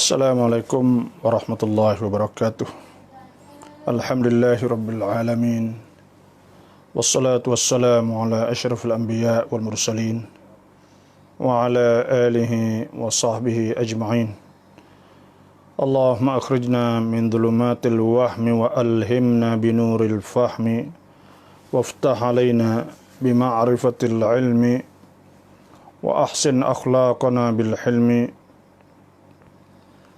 Assalamualaikum warahmatullahi wabarakatuh. Alhamdulillahi rabbil alamin. Wassalatu wassalamu ala asyrafil anbiya wal mursalin wa ala alihi wa sahbihi ajma'in. Allahumma akhrijna min dhulumatil wahmi wa alhimna binuril fahmi waftah alaina bima'rifatil ilmi wa ahsin akhlaqana bil hilmi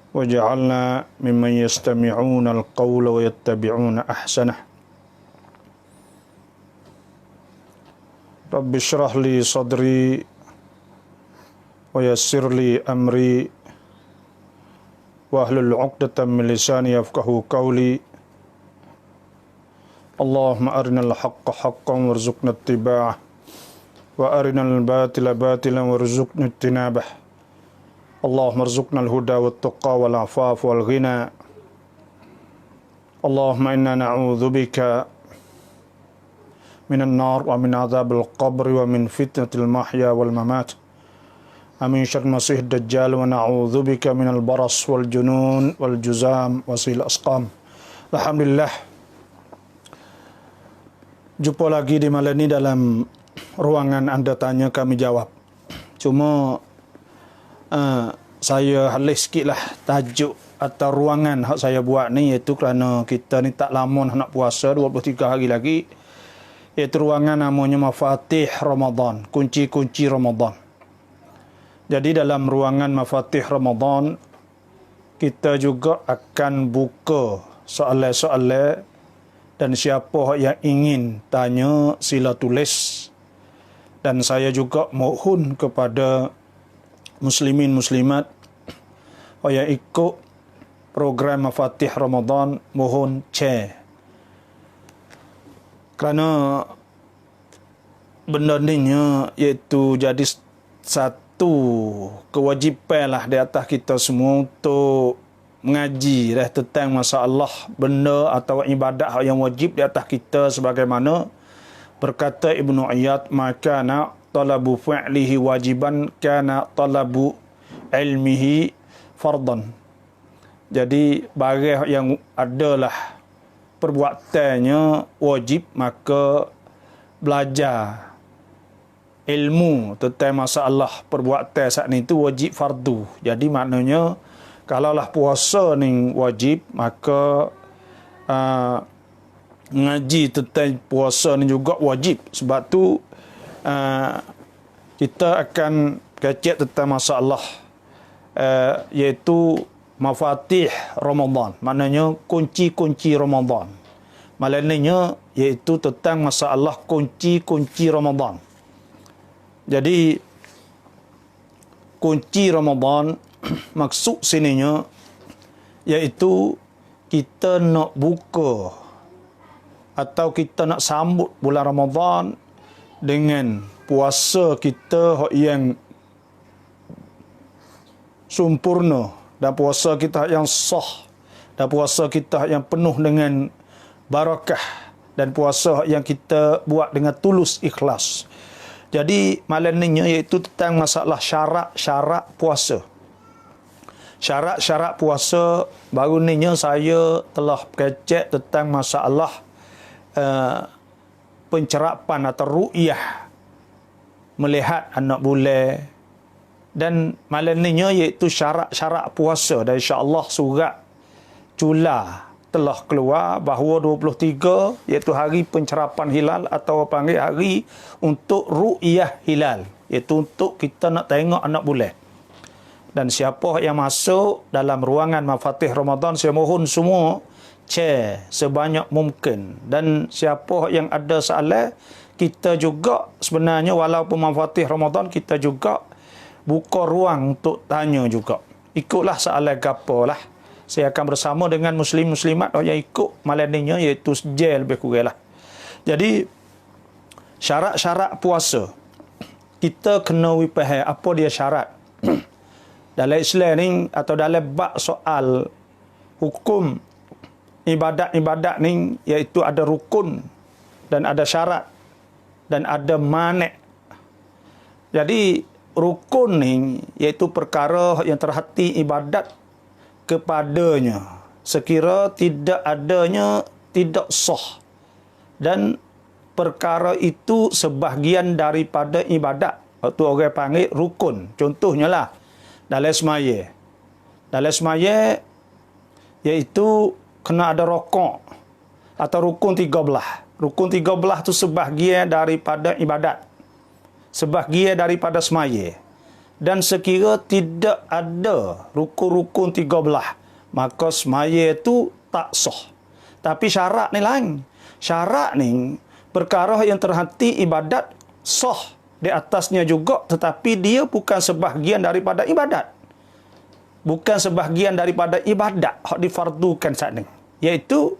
waj'alna mimman yastami'una al-qawla wa yattabi'una ahsanah. Rabbi shrah li sadri wa yassir li amri wa ahlul 'uqdatam min lisani yafqahu qawli. Allahumma arinal haqqa haqqan warzuqna ittiba'ah wa arinal batila batilan warzuqna ijtinabah. Allahumma rzuqna al-huda wat-tuqa wal-'afaf wal-ghina. Allahumma inna na'udzubika minan nar wa min 'adzabil qabri wa min fitnatil mahya wal mamat. Amin syarril masih dajjal wa na'udzubika minal baras wal junun wal juzam wa sil asqam. Alhamdulillah, jumpa lagi di malam ini dalam ruangan Anda tanya kami jawab. Cuma saya halis sikit lah tajuk atau ruangan yang saya buat ni, iaitu kerana kita ni tak lama nak puasa, 23 hari lagi, iaitu ruangan namanya Mafatih Ramadan, kunci-kunci Ramadan. Jadi dalam ruangan Mafatih Ramadan kita juga akan buka soalan-soalan, dan siapa yang ingin tanya sila tulis, dan saya juga mohon kepada muslimin muslimat yang ikut program Mafatih Ramadan, mohon share. Kerana benda ni iaitu jadi satu kewajipan lah di atas kita semua untuk mengaji tentang masalah benda atau ibadat yang wajib di atas kita, sebagaimana berkata Ibnu Iyad, maka nak talabu fi'lihi wajiban kana talabu ilmihi fardan. Jadi barang yang adalah perbuatannya wajib, maka belajar ilmu tentang masalah perbuatan saat ni itu wajib fardu. Jadi maknanya kalaulah puasa ni wajib, maka ngaji tentang puasa ni juga wajib. Sebab tu kita akan kecek tentang masalah iaitu Mafatih Ramadan, maknanya kunci-kunci Ramadan. Malangnya iaitu tentang masalah kunci-kunci Ramadan. Jadi kunci Ramadan maksud sininya iaitu kita nak buka atau kita nak sambut bulan Ramadan dengan puasa kita yang sempurna, dan puasa kita yang sah, dan puasa kita yang penuh dengan barakah, dan puasa yang kita buat dengan tulus ikhlas. Jadi malam ni iaitu tentang masalah syarat-syarat puasa. Syarat-syarat puasa baru ni saya telah kecek tentang masalah pencerapan atau ru'yah, melihat anak bulan. Dan malam ni iaitu syarat-syarat puasa, dan insya-Allah surat cula telah keluar bahawa 23 iaitu hari pencerapan hilal, atau panggil hari untuk ru'yah hilal, iaitu untuk kita nak tengok anak bulan. Dan siapa yang masuk dalam ruangan Mafatih Ramadan, saya mohon semua share sebanyak mungkin. Dan siapa yang ada soalan, kita juga sebenarnya walaupun Mafatih Ramadan, kita juga buka ruang untuk tanya juga. Ikutlah soalan gapo lah. Saya akan bersama dengan muslim-muslimat yang ikut malam ni, iaitu sejel lebih kurang lah. Jadi syarat-syarat puasa, kita kena faham apa dia syarat. Dalam Islam ni atau dalam bab soal hukum ibadat-ibadat ni, iaitu ada rukun dan ada syarat dan ada manik. Jadi rukun ni iaitu perkara yang terhati ibadat kepadanya sekira tidak adanya tidak sah, dan perkara itu sebahagian daripada ibadat. Waktu orang panggil rukun. Contohnya lah dalam semaya. Dalam semaya iaitu kena ada rokok atau rukun 13. Rukun 13 tu sebahagian daripada ibadat. Sebahagian daripada semaya. Dan sekira tidak ada rukun-rukun 13, maka semaya itu tak sah. Tapi syarat ni lain. Syarat ni perkara yang terhenti ibadat sah di atasnya juga, tetapi dia bukan sebahagian daripada ibadat. Bukan sebahagian daripada ibadat hak difardukan saat ni. Iaitu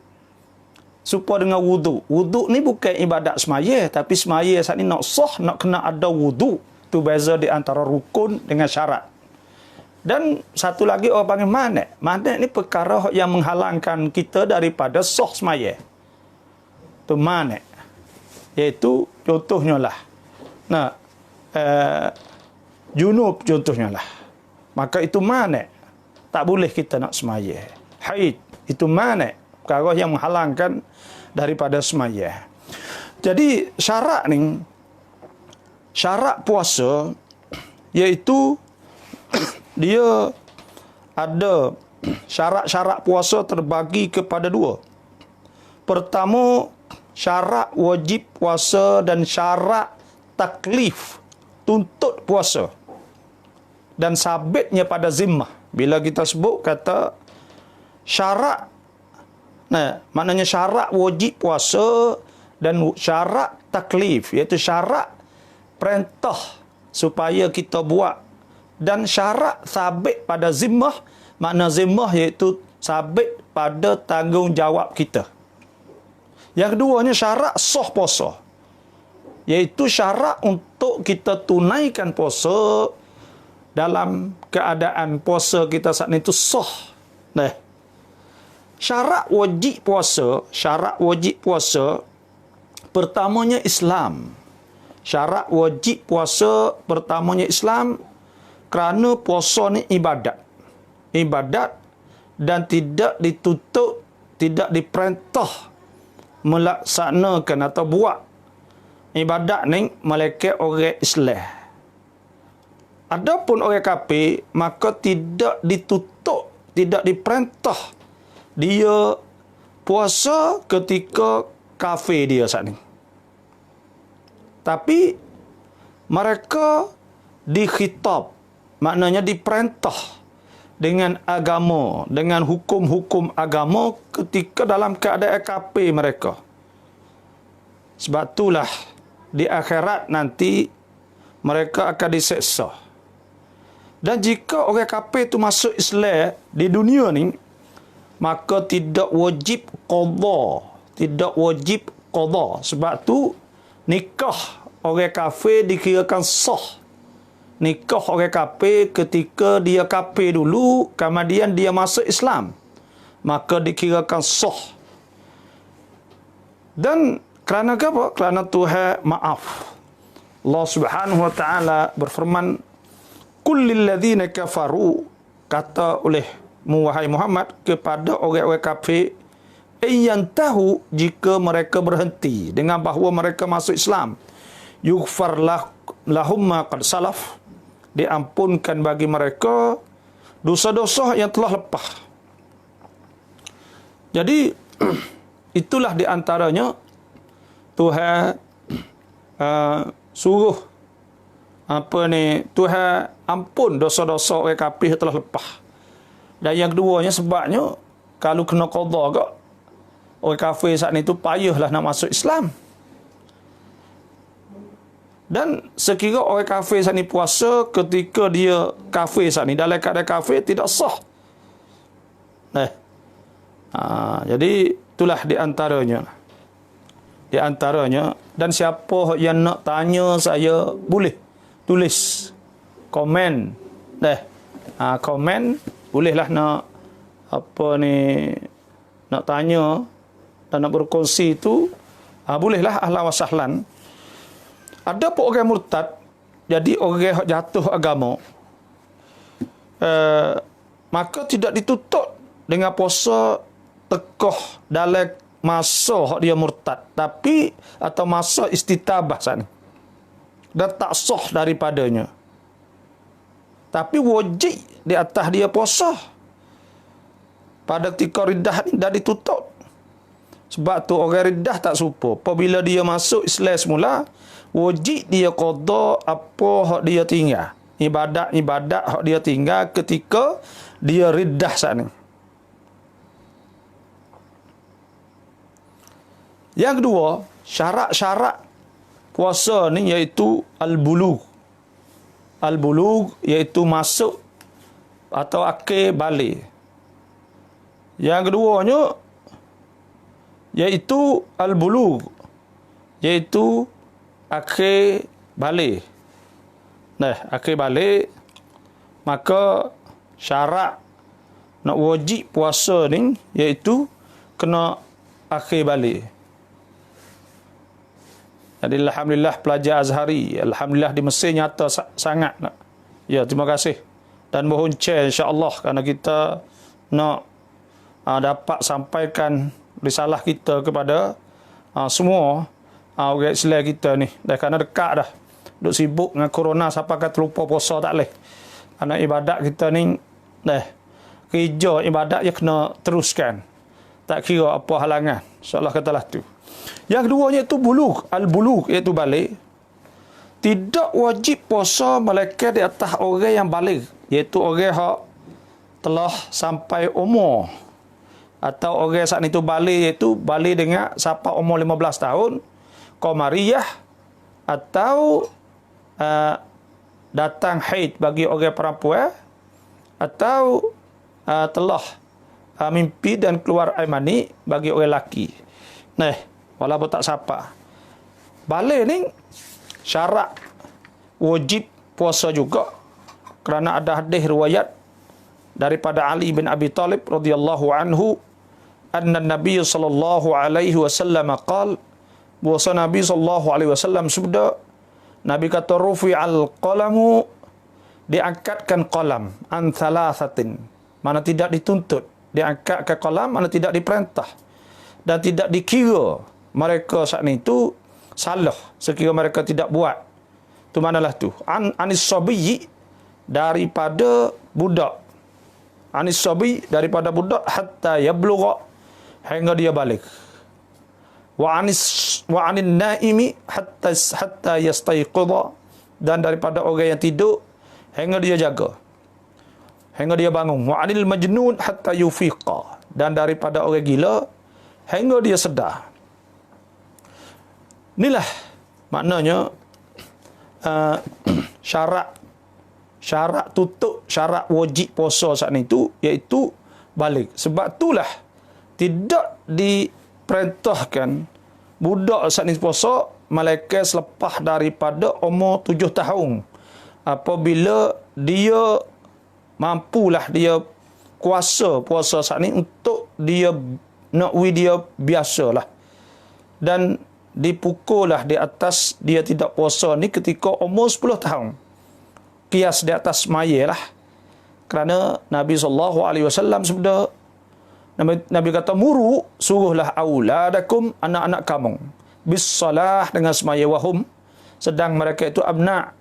supaya dengan wudu. Wudu ni bukan ibadat semaya, tapi semaya saat ni nak sah, nak kena ada wudu. Itu beza di antara rukun dengan syarat. Dan satu lagi orang panggil manik. Manik ni perkara yang menghalangkan kita daripada sah semaya. Itu manik. Iaitu contohnya lah. Nah, junub contohnya lah. Maka itu manik. Tak boleh kita nak semaya. Haid. Itu manik. Perkara yang menghalangkan daripada semaya. Jadi syarat ni, syarat puasa iaitu dia ada syarat-syarat puasa terbagi kepada dua. Pertama, syarat wajib puasa dan syarat taklif, tuntut puasa. Dan sabitnya pada zimmah. Bila kita sebut kata syarat, maknanya syarat wajib puasa dan syarat taklif, iaitu syarat perintah supaya kita buat, dan syarat sabit pada zimmah, makna zimmah iaitu sabit pada tanggungjawab kita. Yang keduanya syarat sah puasa, iaitu syarat untuk kita tunaikan puasa dalam keadaan puasa kita saat itu sah. Syarat wajib puasa pertamanya Islam. Syarat wajib puasa pertamanya Islam, kerana puasa ni ibadat. Ibadat dan tidak ditutup, tidak diperintah melaksanakan atau buat ibadat ni melainkan orang Islam. Adapun orang kafir, maka tidak ditutup, tidak diperintah dia puasa ketika kafir dia saat ni. Tapi mereka dikhitab, maknanya diperintah dengan agama, dengan hukum-hukum agama ketika dalam keadaan kafir mereka. Sebab itulah di akhirat nanti mereka akan diseksa. Dan jika orang kafir itu masuk Islam di dunia ni, maka tidak wajib qadha, tidak wajib qadha. Sebab tu nikah orang kafir dikirakan sah. Nikah orang kafir ketika dia kafir dulu, kemudian dia masuk Islam, maka dikirakan sah. Dan kerana apa? Kerana Tuhan maaf. Allah Subhanahu wa taala berfirman, "Kullil ladzina kafaru", kata oleh wahai Muhammad kepada orang-orang kafir, "Ayyantahu", jika mereka berhenti dengan bahawa mereka masuk Islam, "yughfar lahum ma qad salaf", diampunkan bagi mereka dosa-dosa yang telah lepas. Jadi itulah di antaranya Tuhan suruh Tuhan ampun dosa-dosa orang kafir yang telah lepas. Dan yang keduanya sebabnya kalau kena qadha ke, orang kafir saat ni tu payahlah nak masuk Islam. Dan sekira orang kafir saat ni puasa ketika dia kafir saat ni, dalam keadaan kafir tidak sah. Jadi itulah di antaranya. Di antaranya, dan siapa yang nak tanya saya boleh tulis komen. Komen bolehlah nak nak tanya dan nak berkongsi itu, bolehlah, ahlan wa sahlan. Ada pun orang murtad, jadi orang jatuh agama, maka tidak ditutup dengan puasa tekoh dalam masa hak dia murtad, tapi atau masa istitabah sana. Dan tak sah daripadanya. Tapi wajib di atas dia puasa. Pada ketika riddah ni dah ditutup. Sebab tu orang riddah tak serupa. Apabila dia masuk Islam semula, wajib dia qada apa hak dia tinggal. Ibadat-ibadat hak dia tinggal ketika dia riddah sana. Yang kedua, syarat-syarat puasa ni iaitu al-bulugh. Al-bulugh iaitu masuk atau akhir balik. Yang keduanya iaitu al-bulugh, iaitu akhir balik. Nah, akhir balik, maka syarat nak wajib puasa ni iaitu kena akhir balik. Jadi alhamdulillah pelajar Azhari, alhamdulillah di Mesir nyata sangat. Ya, terima kasih. Dan mohon share insya-Allah kerana kita nak dapat sampaikan risalah kita kepada semua orang Islam kita ni. Dah kerana dekat dah. Duk sibuk dengan corona sampai kan terlupa puasa tak leh. Kerana ibadat kita ni dah kerja ibadat je kena teruskan. Tak kira apa halangan. InsyaAllah katalah tu. Yang keduanya itu bulugh, al-bulugh iaitu balik. Tidak wajib puasa melainkan di atas orang yang balik, iaitu orang yang telah sampai umur. Atau orang saat itu balik, iaitu balik dengan sampai umur 15 tahun, qamariyah, atau datang haid bagi orang perempuan, atau telah mimpi dan keluar air mani bagi orang lelaki. Nah, walaupun tak sapa. Balik ni syarat wajib puasa juga kerana ada hadis riwayat daripada Ali bin Abi Talib radhiyallahu anhu anna Nabi sallallahu alaihi wasallam qala, bahwa Nabi sallallahu alaihi wasallam sabda, Nabi kata rufi'al qalamu, diangkatkan qalam an thalathatin, mana tidak dituntut, diangkat ke qalam mana tidak diperintah dan tidak dikira mereka saat itu salah sekiranya mereka tidak buat. Tu manalah tu. Anis sabiyyi, daripada budak. Anis sabiy, daripada budak, hatta yablugha, hingga dia balik. Wa anin naimi hatta yastayqidha, dan daripada orang yang tidur hingga dia jaga, hingga dia bangun. Wa anil majnun hatta yufiqa, dan daripada orang gila hingga dia sedar. Inilah maknanya syarat tutup, syarat wajib puasa saat itu, iaitu balik. Sebab itulah tidak diperintahkan budak saat ini puasa malaikat selepas daripada umur 7 tahun. Apabila dia mampulah dia kuasa puasa saat ini untuk dia nakwi dia biasalah. Dan dipukullah di atas dia tidak puasa ni ketika umur 10 tahun. Kias di atas maya lah. Kerana Nabi SAW sebeda, Nabi kata, muru, suruhlah auladakum, anak-anak kamu, bis salah, dengan semaya, wahum, sedang mereka itu abna'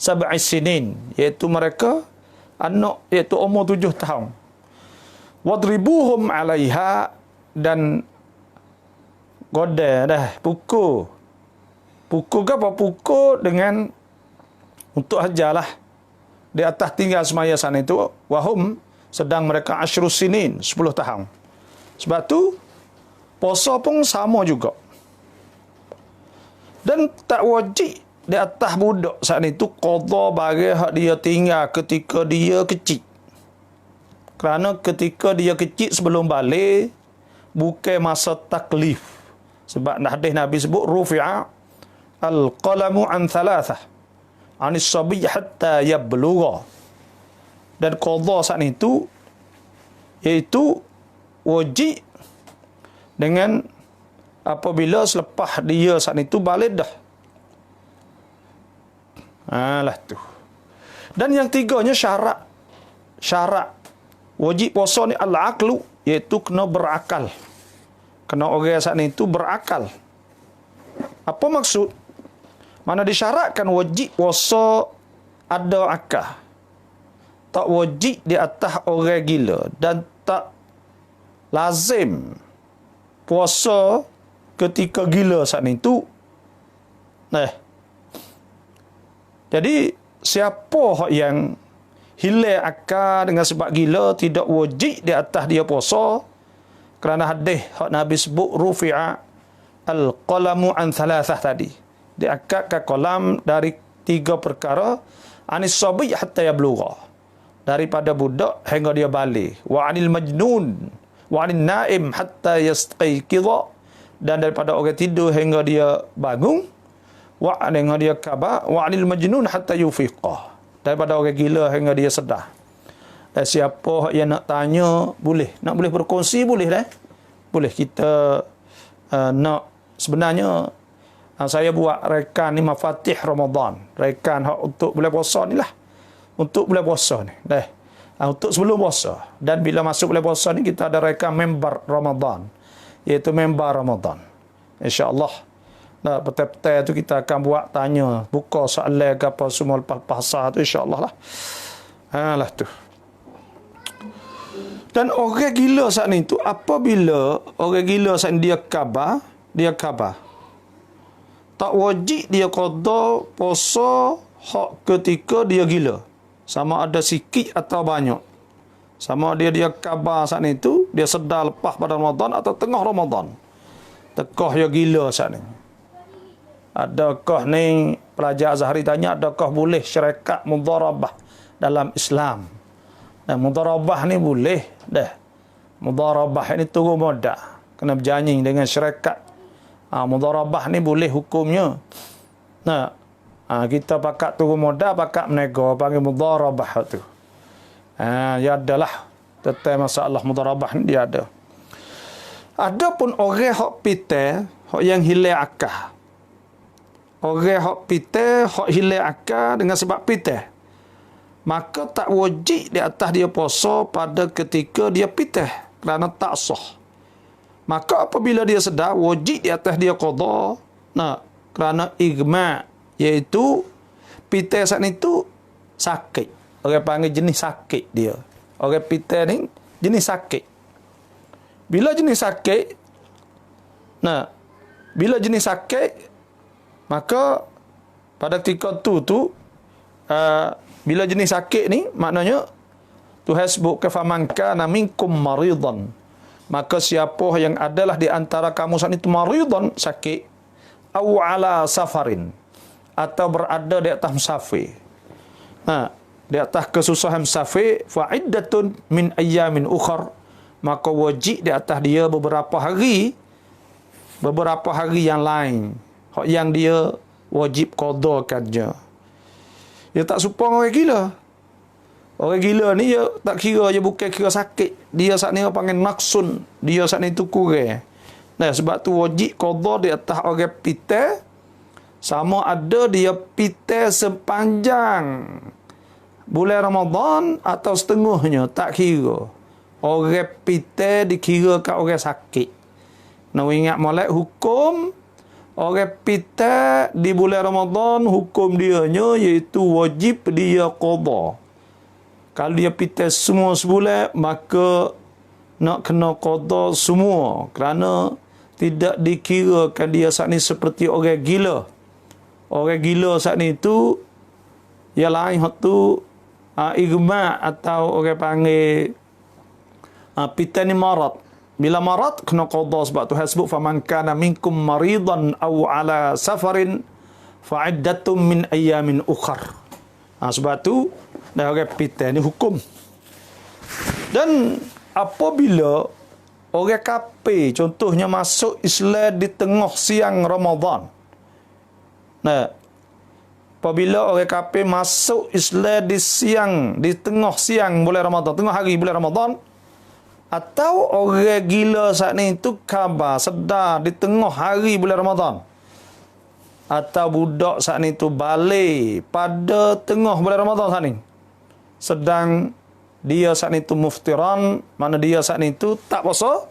sab'i sinin, iaitu mereka anak, iaitu umur 7 tahun. Wadribuhum alaiha, dan goda dah, pukul ke apa, pukul dengan untuk hajalah di atas tinggal semaya sana itu, wahum, sedang mereka asyrus sinin, 10 tahun. Sebab tu puasa pun sama juga. Dan tak wajib di atas budak saat itu qada bagi hak dia tinggal ketika dia kecil. Kerana ketika dia kecil sebelum balik bukan masa taklif. Sebab hadis Nabi sebut rufi'a al-qalamu an thalathah, anis sabiy hatta yablugha. Dan qada saat itu iaitu wajib dengan apabila selepas dia saat itu balik dah. Alah tu. Dan yang tiganya syarat Wajib puasa ni al-aqlu, iaitu kena berakal. Kena orang saat ni itu berakal. Apa maksud? Mana disyaratkan wajib puasa ada akal. Tak wajib di atas orang gila dan tak lazim puasa ketika gila saat ni itu. Jadi siapa yang hilang akal dengan sebab gila tidak wajib di atas dia puasa, kerana hadis hak Nabi sebut rufi'a al-qalamu an thalathah tadi. Diangkat qalam dari 3 perkara, anis sabi hatta yablugha. Daripada budak hingga dia balik. Wa anil majnun wa anil naim hatta yastayqidha, dan daripada orang tidur hingga dia bangun. Wa hingga dia khabar, wa anil majnun hatta yufiqah. Daripada orang gila hingga dia sedar. Dan siapa yang nak tanya, boleh. Nak boleh berkongsi, boleh dah. Boleh kita nak, sebenarnya saya buat rekan ni Mafatih Ramadan. Rekan untuk bulan puasa ni lah. Untuk bulan puasa ni. Untuk sebelum puasa. Dan bila masuk bulan puasa ni, kita ada rekan member Ramadan. Iaitu member Ramadan. InsyaAllah. Petai-petai tu kita akan buat tanya, buka soalan ke apa semua lepas pasal tu, insyaAllah lah. Lah tu. Dan orang gila saat ni tu, apabila orang gila saat ni dia khabar, tak wajib dia qada puasa hak ketika dia gila. Sama ada sikit atau banyak. Sama dia khabar saat ni tu, dia sedar lepas pada Ramadan atau tengah Ramadan. Tekah dia gila saat ni. Adakah ni pelajar Azhari tanya, adakah boleh syarikat mudharabah dalam Islam? Dan mudharabah ni boleh dah. Mudharabah ini turun moda, kena berjanji dengan syarikat. Mudharabah ni boleh hukumnya. Kita pakat turun moda, pakat menego, panggil mudharabah tu. Ya adalah tentang masalah mudharabah ni dia ada. Adapun orang hak pite, hak yang hilang akal. Orang hak pite, hak hilang akal dengan sebab pite, maka tak wajib di atas dia puasa pada ketika dia pite, kerana tak sah. Maka apabila dia sedar, wajib di atas dia qada, kerana igma, iaitu pite saat itu sakit. Orang panggil jenis sakit dia. Orang pite ni jenis sakit. Bila jenis sakit, maka pada ketika tu bila jenis sakit ni, maknanya Tuhan sebut kafaman kana minkum maridan, maka siapa yang adalah di antara kamu saat itu maridan, sakit, au ala safarin, atau berada di atas musafir, di atas kesusahan musafir, fa iddatun min ayyamin ukhar, maka wajib di atas dia beberapa hari yang lain yang dia wajib qadakannya. Dia tak supang orang gila. Orang gila ni dia tak kira, dia bukan kira sakit. Dia saat ni panggil naksun. Dia saat ni tu kurang. Sebab tu wajib qada di atas orang pite, sama ada dia pite sepanjang bulan Ramadan atau setengahnya, tak kira. Orang pite dikira kat orang sakit. Nak ingat molek hukum orang pita di bulan Ramadan, hukum dianya iaitu wajib dia qada. Kalau dia pita semua sebulan, maka nak kena qada semua, kerana tidak dikirakan dia saat ni seperti orang gila. Orang gila saat ni tu yang lain tu igma, atau orang panggil pita ni marat. Bila marat, kena qada, sebab Tuhan sebut faman kana minkum maridan aw ala safarin fa iddatum min ayyamin ukhar. Sebab tu dah orang pita ni hukum. Dan apabila orang kafir contohnya masuk Islam di tengah siang Ramadan. Apabila orang kafir masuk Islam di tengah siang bulan Ramadan, tengah hari bulan Ramadan, atau orang gila saat ni tu khabar sedar di tengah hari bulan Ramadan, atau budak saat ni tu balik pada tengah bulan Ramadan saat ni, sedang dia saat itu muftiran, mana dia saat itu tak puasa.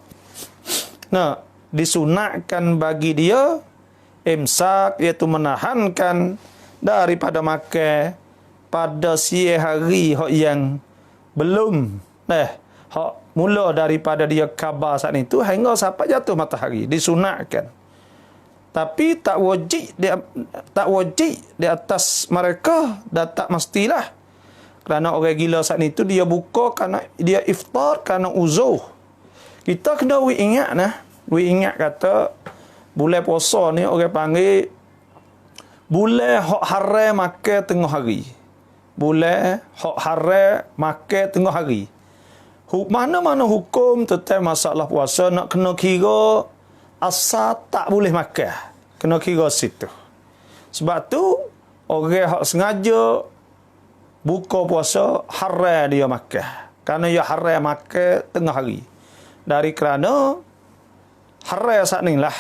Nah, disunatkan bagi dia imsak, iaitu menahankan daripada makan pada siang hari hak yang belum hak mula daripada dia khabar saat itu hingga sampai jatuh matahari, disunatkan. Tapi tak wajib di atas mereka, dan tak mestilah. Kerana orang gila saat itu dia buka kerana dia iftar kerana uzur. Kita kena ingat kata bulan puasa ni orang panggil bulan hak haram makan tengah hari. Bulan hak haram makan tengah hari. Mana-mana hukum tentang masalah puasa nak kena kira asal tak boleh makan. Kena kira situ. Sebab tu orang hak sengaja buka puasa haram dia makan. Kerana dia haram makan tengah hari. Dari kerana haram saat ni lah.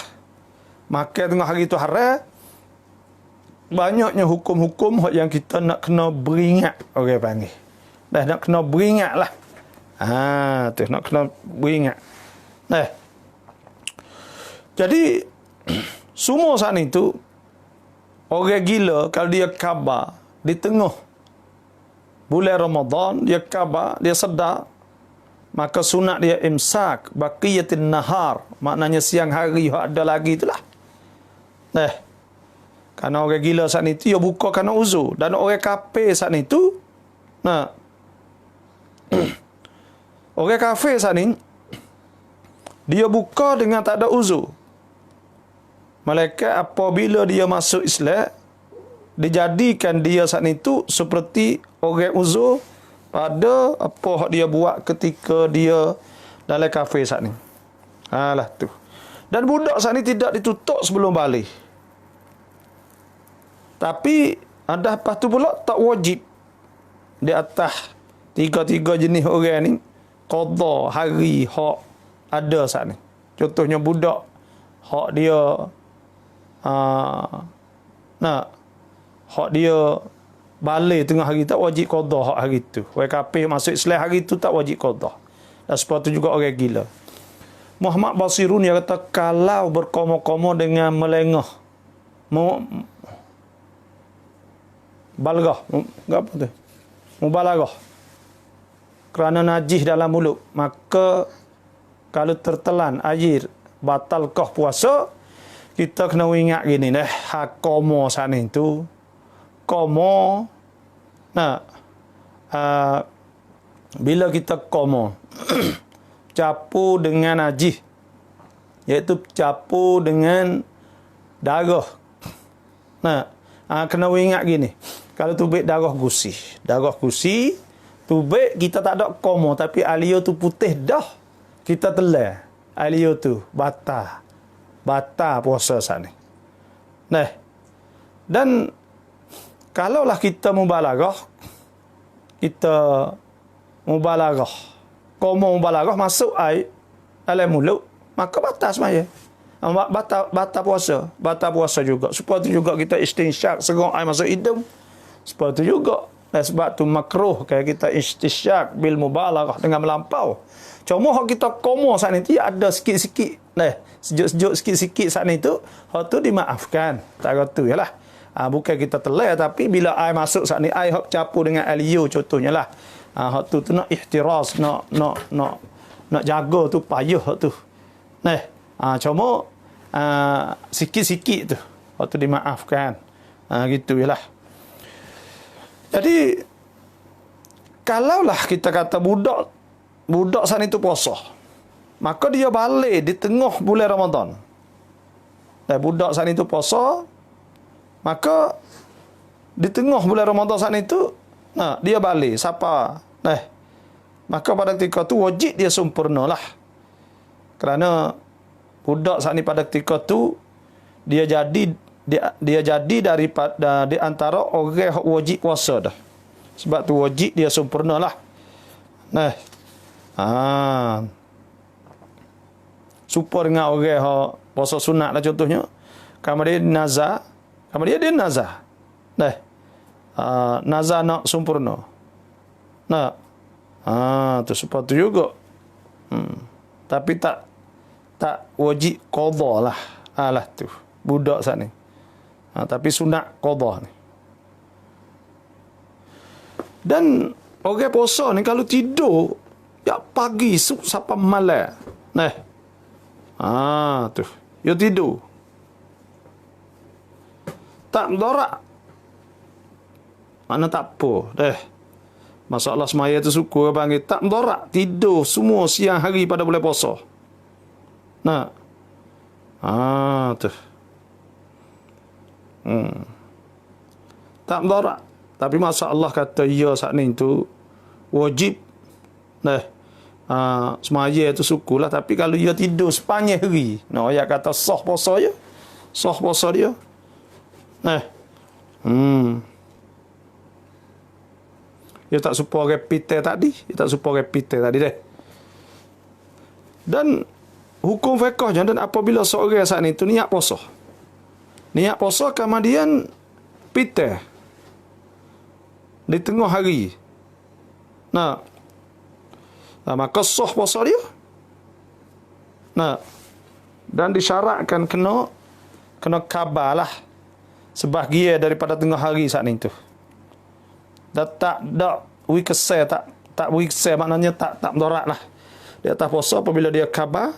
Makan tengah hari tu haram. Banyaknya hukum-hukum yang kita nak kena beringat orang panggil. Dah nak kena beringat lah. Tu nak kena beringat. Jadi semua saat itu orang gila kalau dia khabar di tengah bulan Ramadan, dia khabar, dia sedar, maka sunat dia imsak baqiyatin nahar, maknanya siang hari ada lagi itulah. Kerana orang gila saat itu dia buka kerana uzur, dan orang kafir saat itu orang kafir saat ni dia buka dengan tak ada uzur. Malaikat apabila dia masuk Islam, dijadikan dia saat itu seperti orang uzur pada apa dia buat ketika dia dalam kafir saat ni. Lah tu. Dan budak saat ni tidak ditutup sebelum balik. Tapi ada lepas tu pula tak wajib di atas tiga-tiga jenis orang ni qada hari hak ada saat ni. Contohnya budak hak dia hak dia balik tengah hari tak wajib qada hak hari tu. Orang kafir masuk Islam hari tu tak wajib qada. Dan seperti itu juga orang gila. Muhammad Basirun dia kata kalau berkomo-komo dengan melengah balghah, apa tu? Mubalaghah. Kerana najis dalam mulut, maka kalau tertelan air batalkah puasa? Kita kena ingat gini hak komo sana itu. Komo bila kita komo capu dengan najis, iaitu capu dengan darah. Kena ingat gini. Kalau tubik darah gusi, tubik kita tak ada komo, tapi alio tu putih dah, kita telan alio tu batal puasa sana. Dan kalaulah kita mubalaghah, komo mubalaghah masuk air dalam mulut, maka batal semaya. Batal puasa juga. Sebab tu juga kita istinsyak serong air masuk hidung. Sebab tu juga. Dan sebab tu makruh kayak kita istinsyak bil mubalaghah dengan melampau. Cuma hak kita komo saat ni ada sikit-sikit. Sejuk-sejuk sikit-sikit saat ni tu, hak tu dimaafkan. Tak tu yalah. Bukan kita telah, tapi bila air masuk saat ni, air hak campur dengan alio contohnya lah. Hak tu nak ihtiraz, nak jaga tu payah hak tu. Cuma sikit-sikit tu hak tu dimaafkan. Gitu yalah. Jadi kalaulah kita kata budak saat itu puasa, maka dia balik di tengah bulan Ramadan. Budak saat itu puasa, maka di tengah bulan Ramadan saat itu dia balik siapa? Maka pada ketika tu wajib dia sempurnalah. Kerana budak saat ni pada ketika tu dia jadi daripada di antara orang wajib puasa dah. Sebab tu wajib dia sempurnalah. Supaya dengan orang yang puasa sunat lah contohnya. Kemudian nazar. Dia nazar. Nazar nak sempurna. Tu sepatu juga. Tapi tak wajib qada lah. Alah tu. Budak saat ni. Tapi sunat qada ni. Dan orang puasa ni kalau tidur ya pagi sampai malam. Tu. Ya tidur. Tak mudarat. Mana tak apa. Masalah semaya tu suku panggil tak mudarat. Tidur semua siang hari pada bulan puasa. Tu. Tak mudarat. Tapi masalah kata ya saat ni tu wajib. Semaya tu suku lah. Tapi kalau dia tidur sepanjang hari. Ayat kata sah puasa je. Sah puasa dia. Dia tak supaya orang pita tadi. Dan hukum fiqahnya dan apabila seorang saat ni tu niat puasa. Niat puasa kemudian pita di tengah hari. Maka sah puasa dia. Dan disyaratkan kena khabar lah sebahagian daripada tengah hari saat ni tu. Dan tak wikesai, tak wikesai maknanya tak mudarat lah. Di atas puasa apabila dia khabar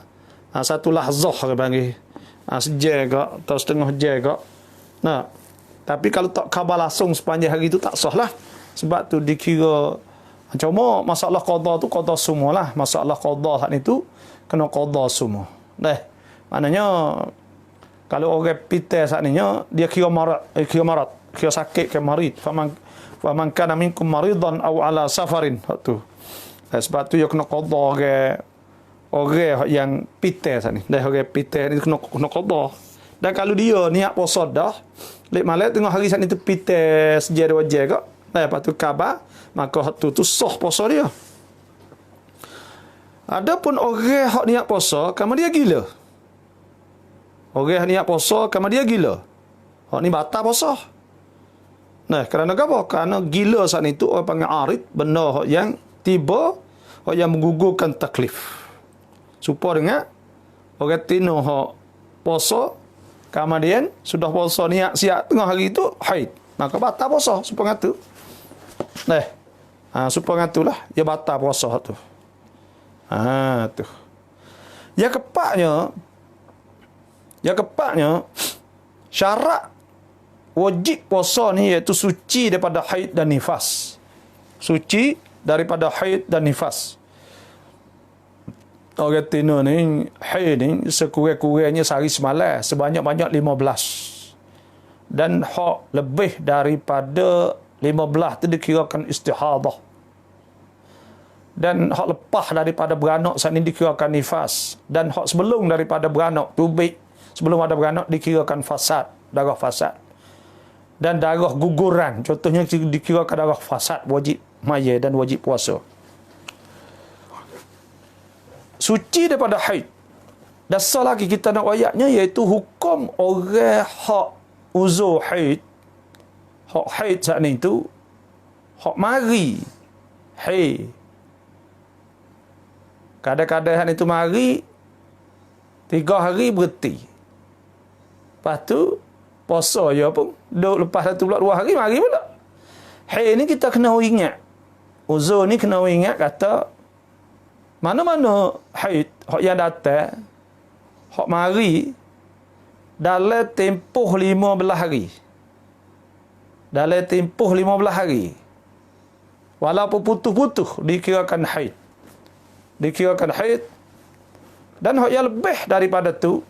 satu lahzah dia panggil. Sejam ke atau setengah jam ke. Tapi kalau tak khabar langsung sepanjang hari tu tak sah lah. Sebab tu dikira cuma masalah qada tu qada semua lah. Masalah qada saat ni tu kena qada semua. Maknanya kalau orang pita saat ni dia kira marat, kira sakit ke marid. Faman kana minkum maridan aw ala safarin. Tu. Sebab tu dia kena qada orang yang pita saat ni. Orang pita ni kena qada. Dan kalau dia niat puasa dah, lek malam tengah hari saat ni tu pita sejam 2 jam ke. Lepas tu khabar, maka tu sah puasa dia. Adapun orang hak niat puasa, kamu dia gila. Orang niat puasa, kamu dia gila. Hak ni batal puasa. Kerana apa? Kerana gila saat itu orang panggil arid, benda yang tiba, yang menggugurkan taklif. Supaya dengan orang tino hak puasa, kemudian sudah puasa niat siap tengah hari itu haid. Maka batal puasa supaya tu. Supaya itulah dia batal puasa tu. Tu. Yang kepatnya syarat wajib puasa ni iaitu suci daripada haid dan nifas. Suci daripada haid dan nifas. Orang tino ni haid ni sekurang-kurangnya sehari semalam sebanyak-banyak 15. Dan hak lebih daripada 15 tu dikirakan istihadah. Dan hak lepas daripada beranak saat ini dikirakan nifas. Dan hak sebelum daripada beranak tubik, sebelum ada beranak dikirakan fasad, darah fasad. Dan darah guguran, contohnya dikirakan darah fasad, wajib maya dan wajib puasa. Suci daripada haid. Dasar lagi kita nak ayatnya iaitu hukum orang hak uzur haid. Hak haid saat ni tu hak mari haid. Kadang-kadang itu mari 3 hari berhenti. Lepas tu puasa je pun. Duduk lepas satu pula 2 hari mari pula. Haid ni kita kena ingat. Uzur ni kena ingat kata mana-mana haid hak yang datang hak mari dalam tempoh 15 hari. Dalam tempoh 15 hari. Walaupun putus-putus dikirakan haid. Dikirakan haid. Dan hak yang lebih daripada tu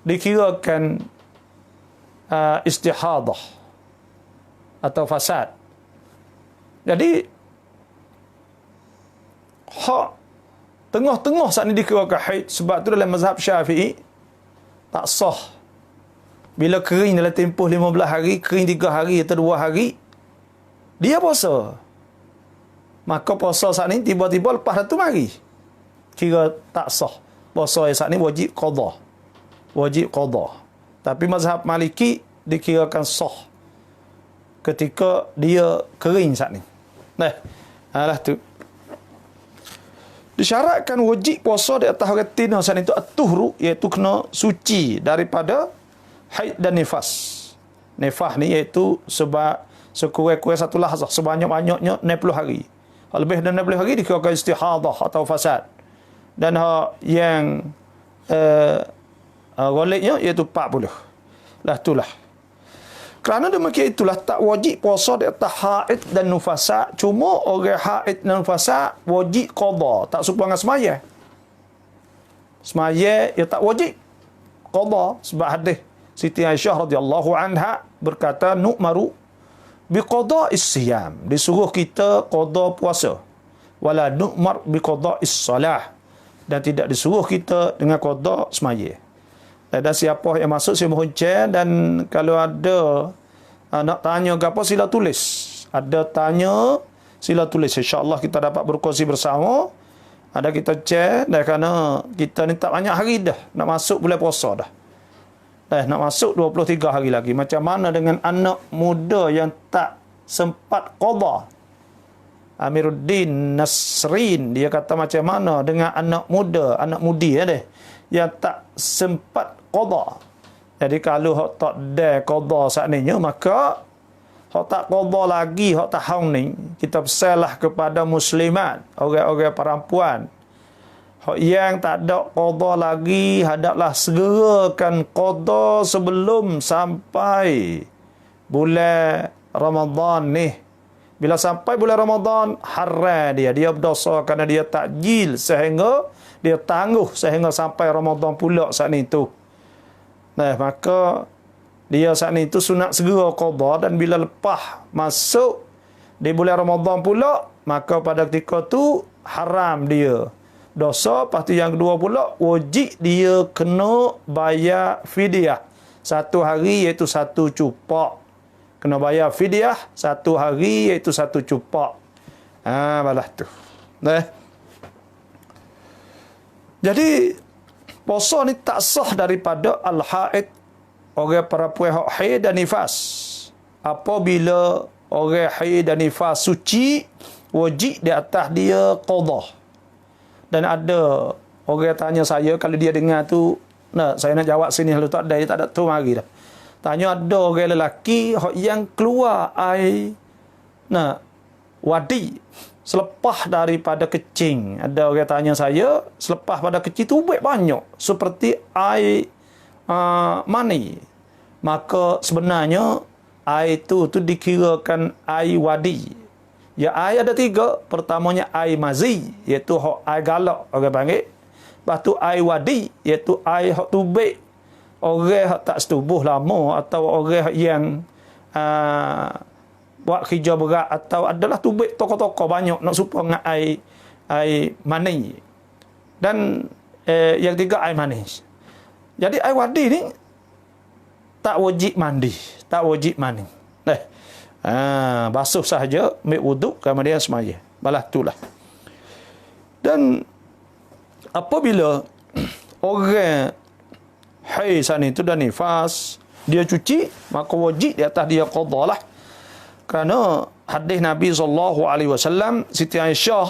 dikirakan istihadah atau fasad. Jadi hak tengah-tengah saat ni dikirakan haid. Sebab tu dalam mazhab Syafi'i tak sah. Bila kering dalam tempoh 15 hari, kering 3 hari atau 2 hari, dia puasa. Maka puasa saat ni tiba-tiba lepas tu mari. Kira tak sah. Puasa saat ni wajib qada. Wajib qada. Tapi mazhab Maliki dikirakan sah ketika dia kering saat ni. Alah tu. Disyaratkan wajib puasa di atas orang tina saat itu at-tuhru, iaitu kena suci daripada haid dan nifas. Nifas ni iaitu sebab sekurang-kurang satu lahzah, sebanyak-banyaknya 60 hari. Lebih dari 60 hari dikirakan istihadah atau fasad. Dan yang ghaliknya iaitu 40. Lah itulah. Kerana demikian itulah tak wajib puasa di atas haid dan nufasa. Cuma orang haid dan nufasa wajib qada, tak serupa dengan semaya. Semaya ia tak wajib qada sebab hadis Siti Aisyah radhiyallahu anha berkata nu'maru biqada'is siyam, disuruh kita qada puasa, wala nu'mar biqada'is salah, dan tidak disuruh kita dengan qada semaya. Dan siapa yang masuk saya mohon share, dan kalau ada nak tanya ke apa sila tulis. Ada tanya sila tulis, insya-Allah kita dapat berkongsi bersama. Ada kita share, dan kerana kita ni tak banyak hari dah nak masuk bulan puasa dah. Nak masuk 23 hari lagi. Macam mana dengan anak muda yang tak sempat qada? Amiruddin Nasrin dia kata macam mana dengan anak muda, anak mudi yang tak sempat qada. Jadi kalau hak tak ada qada saatnya, maka hak tak qada lagi, hak tahun ni kita pesanlah kepada muslimat, orang-orang perempuan hak yang tak ada qada lagi, hendaklah segerakan qada sebelum sampai bulan Ramadan ni. Bila sampai bulan Ramadan, haram dia berdosa kerana dia takjil sehingga dia tangguh sehingga sampai Ramadan pula saat itu. Maka dia saat itu sunat segera qada, dan bila lepas masuk di bulan Ramadan pula, maka pada ketika tu haram dia dosa. Lepas tu yang kedua pula, wajib dia kena bayar fidyah satu hari, iaitu satu cupak. Kena bayar fidyah satu hari, iaitu satu cupak. Balas tu. Jadi puasa ni tak sah daripada al-haid, orang perempuan hak haid dan nifas. Apabila orang haid dan nifas suci, wajib di atas dia qada. Dan ada orang tanya saya, kalau dia dengar tu, saya nak jawab sini, kalau tak ada, dia tak ada tu mari dah. Tanya ada orang lelaki yang keluar air wadi selepas daripada kecing. Ada orang tanya saya, selepas pada kecing tu banyak seperti air mani. Maka sebenarnya air tu dikirakan air wadi. Ya, air ada 3. Pertamanya air mazi, iaitu air galak orang panggil. Lepas tu air wadi, iaitu air tubik orang tak setubuh lama, atau orang yang buat kerja berat, atau adalah tubik tokoh-tokoh banyak nak supaya dengan air mani. Dan yang 3 air manis. Jadi air wadi ni tak wajib mandi, tak wajib mandi. Basuh sahaja, ambil wuduk, kemudian semaya. Balas itulah. Dan apabila orang haid saat itu dan nifas, dia cuci, maka wajib di atas dia qada lah. Kerana hadis Nabi SAW, Siti Aisyah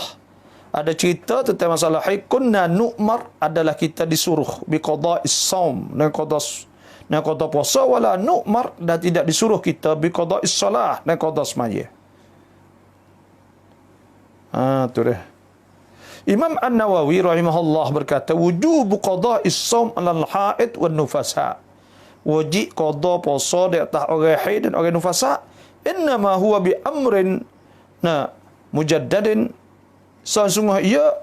ada cerita tentang masalah haid. Kunna nu'mar, adalah kita disuruh bi qada'is saum, dan qada puasa, wala nu'mar, dan tidak disuruh kita bi qada'is salah, dan qada semaya. Tu dia. Imam An-Nawawi rahimahullah berkata, wujubu qada'is saum 'alal haid wan nufasa. Wajib qada puasa di atas orang haid dan orang nufasa, innama huwa bi amrin mujaddadin, sesungguhnya ia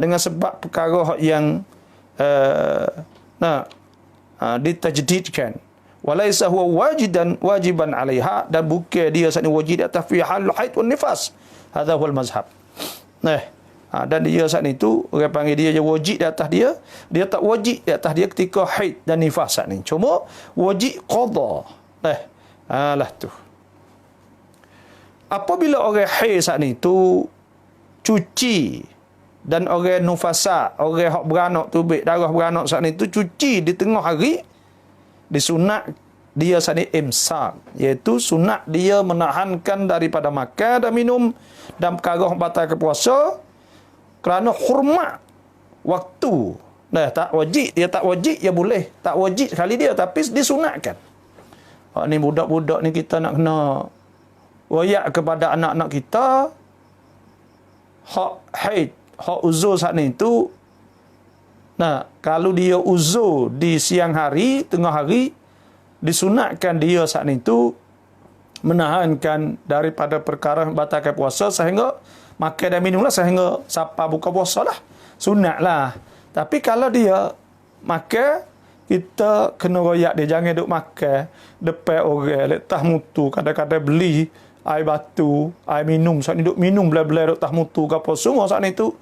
dengan sebab perkara yang ditajdidkan. Walaysa huwa wajiban 'alaiha, dan bukan dia saat ini wajib di atas fi hal haid wan nifas. Hadha huwa al-mazhab. Dan dia saat itu orang panggil dia wajib di atas dia tak wajib di atas dia ketika haid dan nifas saat ni, cuma wajib qada. Lah tu. Apabila orang haid saat ni tu cuci, dan orang nufasa, orang hak beranak tubik darah beranak saat ni tu cuci di tengah hari, disunat dia saat ni imsak, iaitu sunat dia menahankan daripada makan dan minum dan perkara batal ke puasa kerana hormat waktu. Nah, tak wajib, dia tak wajib, ya boleh. Tak wajib sekali dia, tapi disunatkan. Ni budak-budak ni kita nak kena wayak kepada anak-anak kita, hak haid, hak uzur saat ni tu. Nah, kalau dia uzur di siang hari, tengah hari, disunatkan dia saat ni tu menahankan daripada perkara batalkan puasa sehingga makan dan minum lah sehingga sampai buka puasa lah. Sunat lah. Tapi kalau dia makan, kita kena royak dia. Jangan duk makan depan orang, letak mutu. Kadang-kadang beli air batu, air minum. Saat ni duk minum belah-belah letak mutu ke apa. Semua saat ni tu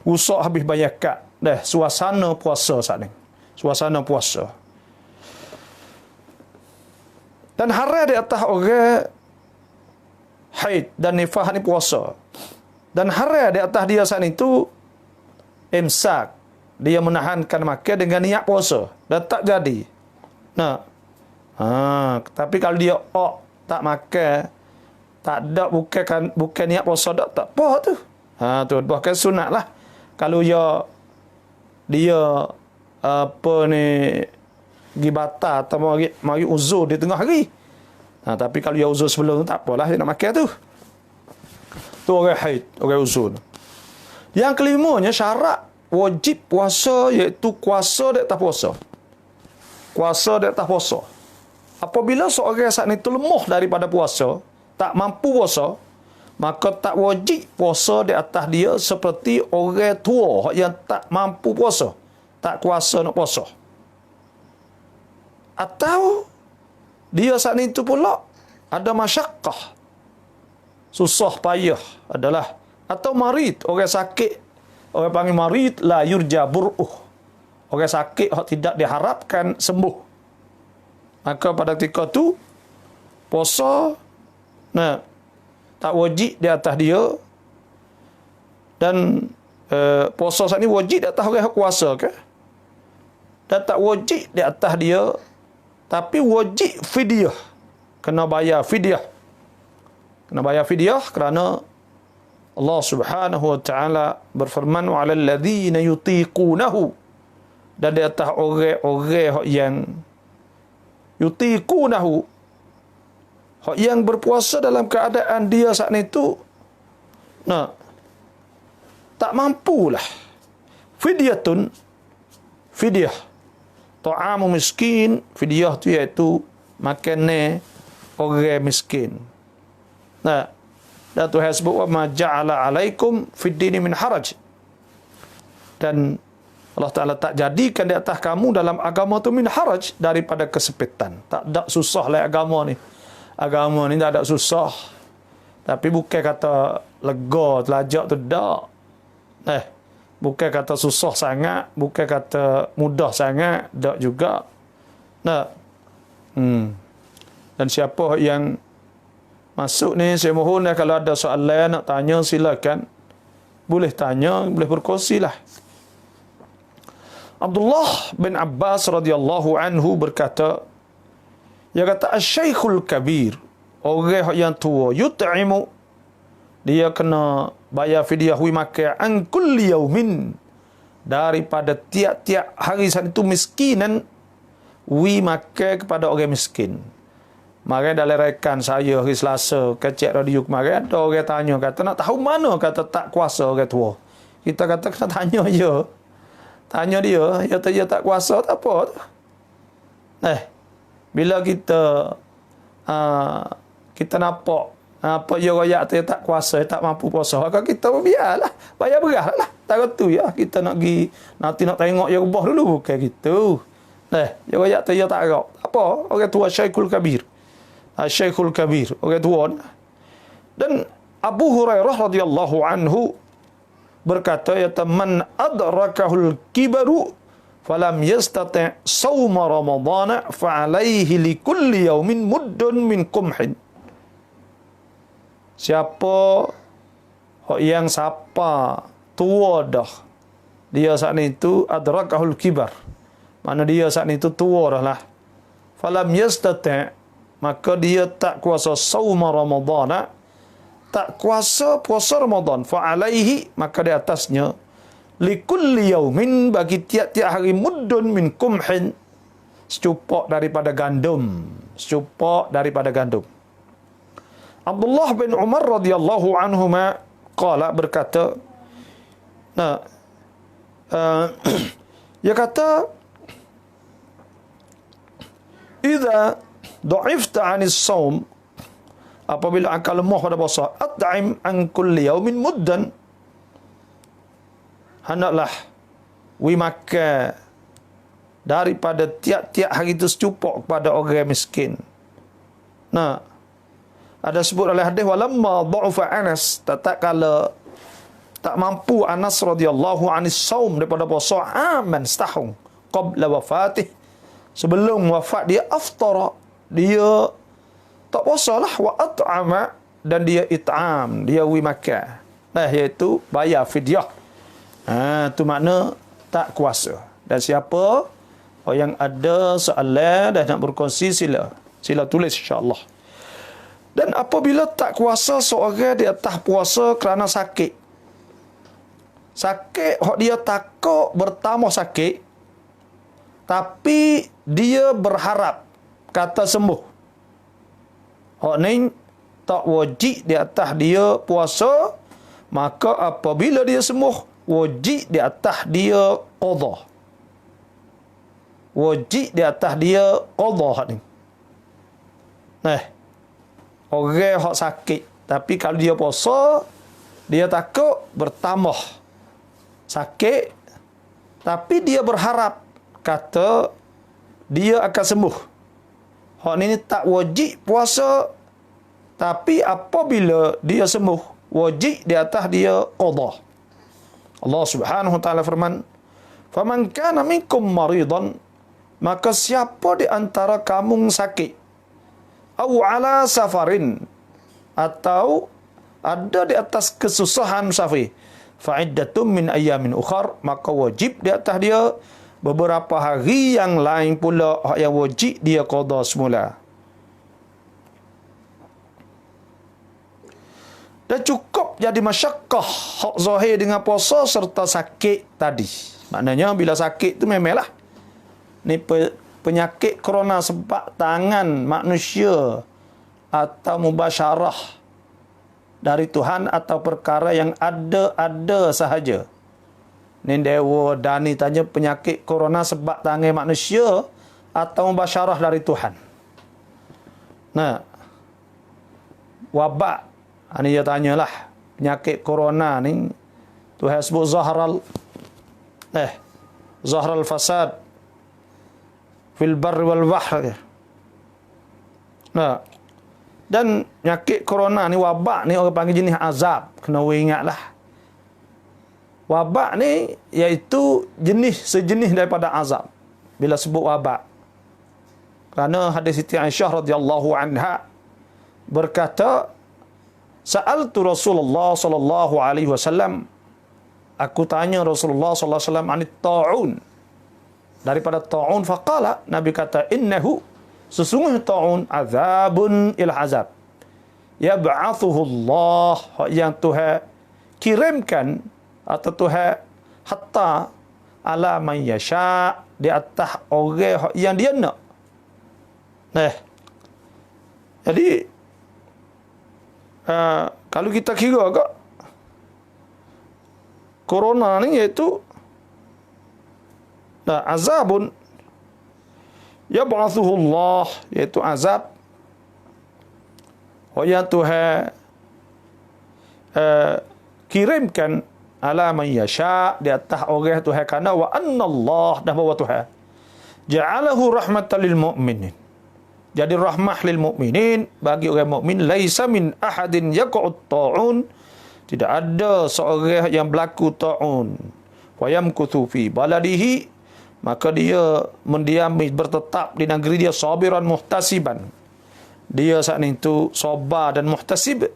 rusak habis banyak kat. Dah, suasana puasa saat ni. Suasana puasa. Dan haram di atas orang haid dan nifas ni puasa. Dan haram di atas dia saat itu imsak. Dia menahankan makan dengan niat puasa. Dan tak jadi. Nah. Tapi kalau dia tak makan, tak ada bukan niat puasa tak apa tu. Tu bahkan sunat lah. Kalau dia apa ni pergi batal atau mari uzur di tengah hari. Tapi kalau dia uzur sebelum tu tak apalah dia nak makan tu. Tu orang haid, orang uzur. Yang kelimanya syarat wajib puasa iaitu kuasa di atas puasa. Kuasa di atas puasa. Apabila seorang saat itu lemah daripada puasa, tak mampu puasa, maka tak wajib puasa di atas dia seperti orang tua yang tak mampu puasa, tak kuasa nak puasa. Atau dia saat itu pula ada masyakkah, susah payah adalah, atau marid, orang sakit, orang panggil marid la yurja bur'uh, orang sakit yang tidak diharapkan sembuh. Maka pada ketika tu puasa tak wajib di atas dia. Dan puasa saat ni wajib di atas orang yang kuasa ke? Dan tak wajib di atas dia, tapi wajib fidyah. Kena bayar fidyah. Kena bayar fidyah kerana Allah Subhanahu wa taala berfirman wa 'alal ladzina yutiqunahu, dan di atas orang-orang yang yutiqunahu, yang berpuasa dalam keadaan dia saat itu tak mampulah. Fidyatun, fidyah ta'amu miskin, fidyah tu iaitu makanan orang miskin. Dan Tuhan sebut wa ma ja'ala 'alaikum fid dini min haraj. Dan Allah Ta'ala tak jadikan di atas kamu dalam agama tu min haraj, daripada kesepitan. Tak ada susah lah agama ni. Agama ni tak ada susah. Tapi bukan kata lega, telajak tu tak. Bukan kata susah sangat, bukan kata mudah sangat, tak juga. Dan siapa yang masuk ni, saya mohon kalau ada soalan nak tanya, silakan. Boleh tanya, boleh berkongsi lah. Abdullah bin Abbas radhiyallahu anhu berkata, dia kata asy-syaikhul kabir, orang yang tua, yut'imu, dia kena bayar fidyah wi makan an kulli yaumin, daripada tiap-tiap hari saat itu miskinan, wi makan kepada orang miskin. Kemarin dalam rekan saya hari Selasa kecek radio kemarin, ada orang tanya, kata nak tahu mana, kata tak kuasa orang tua. Kita kata kena tanya je. Tanya dia, dia tak kuasa tak apa. Bila kita nampak apa dia royak tu tak kuasa, tak mampu puasa, maka kita biarlah, bayar beras lah. Tak tu ya, kita nak pergi nanti nak tengok dia rubah dulu, bukan gitu. Dia royak tu dia tak agak. Apa? Orang tua Syekhul Kabir. Syekhul Kabir, orang tua. Dan Abu Hurairah radhiyallahu anhu berkata, ya man adrakahul kibaru falam yastati' shauma ramadhana fa alaihi likulli yaumin muddun min qumhin. Siapa yang siapa tua dah, dia saat itu adrakahul kibar, mana dia saat itu tua dah lah, falam yastati', maka dia tak kuasa shauma ramadhana, tak kuasa puasa Ramadan, fa alaihi, maka di atasnya likulli yaumin, bagi tiap-tiap hari, muddun min kumhin, secupok daripada gandum. Secupok daripada gandum. Abdullah bin Umar radhiyallahu anhuma qala, berkata, dia kata, idza dha'ifta 'anis shaum, apabila engkau lemah pada puasa, at'im an kulli yaumin muddan, hendaklah we makan daripada tiap-tiap hari itu secupok kepada orang miskin. Nah, ada sebut oleh hadis, walamma dha'afa Anas, tak kala tak mampu Anas radhiyallahu anis saum daripada puasa aman setahun qabla wafatih, sebelum wafat dia, aftara, dia tak puasalah, wa at'ama, dan dia it'am, dia wi makan. Iaitu bayar fidyah. Tu makna tak kuasa. Dan siapa yang ada soalan dan nak berkongsi, sila tulis insya-Allah. Dan apabila tak kuasa seorang di atas puasa kerana sakit, dia takut bertambah sakit, tapi dia berharap kata sembuh, ni tak wajib di atas dia puasa, maka apabila dia sembuh, wajib di atas dia qadha. Wajib di atas dia qadha ni. Orang hak sakit, tapi kalau dia puasa, dia takut bertambah sakit, tapi dia berharap kata dia akan sembuh. Hak ni tak wajib puasa, tapi apabila dia sembuh, wajib di atas dia qadha. Allah Subhanahu wa taala firman, "Faman kana minkum maridan", maka siapa di antara kamu sakit, au ala safarin, atau ada di atas kesusahan musafir, fa'iddatum min ayyamin ukhar, maka wajib di atas dia beberapa hari yang lain pula yang wajib dia qada semula. Dan cukup jadi masyakkah hak zahir dengan puasa serta sakit tadi. Maknanya bila sakit tu memanglah ni penyakit corona sebab tangan manusia atau mubasyarah dari Tuhan, atau perkara yang ada sahaja. Ni Dewa Dani tanya penyakit corona sebab tangan manusia atau mubasyarah dari Tuhan. Nah, wabak, ni dia tanyalah penyakit corona ni Tuhan sebut zahral fasad fil barri wal bahr. Nah, dan penyakit corona ni, wabak ni orang panggil jenis azab. Kena ingatlah, wabak ni iaitu sejenis daripada azab bila sebut wabak. Kerana hadis Siti Aisyah radhiyallahu anha berkata, sa'altu Rasulullah sallallahu alaihi wasallam, aku tanya Rasulullah sallallahu alaihi wasallam anit ta'un, daripada ta'un, faqala, Nabi kata, innahu, sesungguhnya ta'un azabun ila azab, yab'athuhu Allah, yang Tuhan kirimkan atau Tuhan hatta ala man yasha, di atas orang yang dia nak. Jadi kalau kita kira ke corona ni iaitu azabun yab'athuhu Allah, iaitu azab yang Tuhan kirimkan ala man yasha, di atas orang Tuhan kana, wa anna Allah, dan bahawa Tuhan ja'alahu rahmatan lil mu'minin, jadi rahmah lil mu'minin, bagi orang mukmin, laisa min ahadin yaqa'ut ta'un, tidak ada seorang yang berlaku ta'un, wa yamkuthu fi baladihi, maka dia mendiami, bertetap di negeri dia, sabiran muhtasiban, dia saat itu sabar dan muhtasib.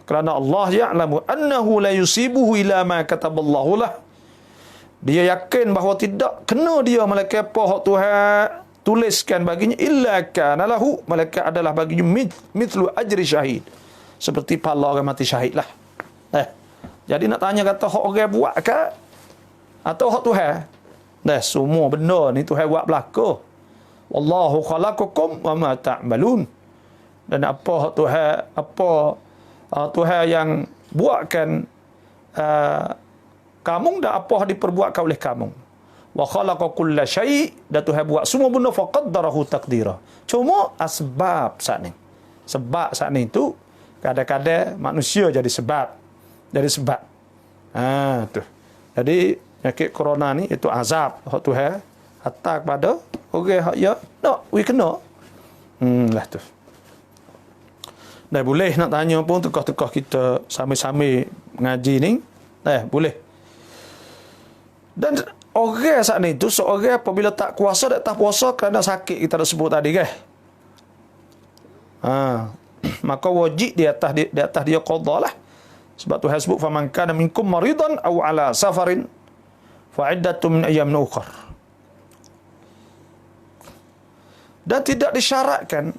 Kerana Allah ya'lamu annahu la yusibuhu ila ma kataballahu lah, dia yakin bahawa tidak kena dia malaikat apa Tuhan tuliskan baginya, illa kana lahu, malaikat adalah baginya mithlu ajri syahid, seperti pahala orang mati syahid lah. Jadi nak tanya kata hak orang buat ke atau hak Tuhan? Dah semua benda ni Tuhan buat berlaku. Wallahu khalaqakum wa ma ta'malun. Dan apa hak Tuhan, Tuhan yang buatkan kamu dan apa yang diperbuatkan oleh kamu. Wa khalaqa kulla syai', dan Tuhan buat semua benda faqaddarahu taqdira. Cuma asbab saat ni. Sebab saat ni tu kadang-kadang manusia jadi sebab. Tu. Jadi penyakit corona ni itu azab hak Tuhan hantar kepada orang hak ya nak we kena. Lah tu. Dah boleh nak tanya pun tukar-tukar kita sambil-sambil ngaji ni. Boleh. Dan orang saat ni tu seorang apabila tak kuasa tak puasa kerana sakit kita dah sebut tadi kan. Maka wajib di atas dia qada lah. Sebab Tuhan sebut faman kana minkum maridan aw ala safarin fa iddatun min ayyamin ukhra. Dan tidak disyaratkan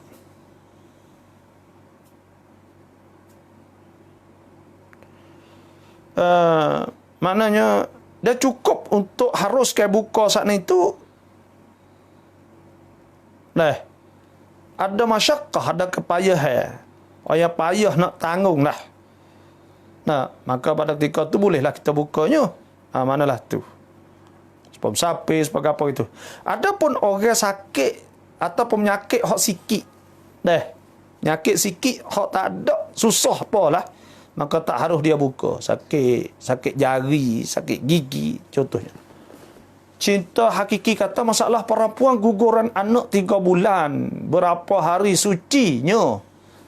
maknanya dia cukup untuk haruskan buka saat itu. Ada masyakkah, ada kepayahan. Payah nak tanggung lah. Maka pada ketika tu bolehlah kita bukanya. Manalah tu. Sebab sapi, sebab apa itu. Adapun orang sakit ataupun penyakit hak sikit. Penyakit sikit hak tak ada, susah apalah. Maka tak harus dia buka. Sakit jari, sakit gigi contohnya. Cinta hakiki kata masalah perempuan guguran anak 3 bulan. Berapa hari sucinya.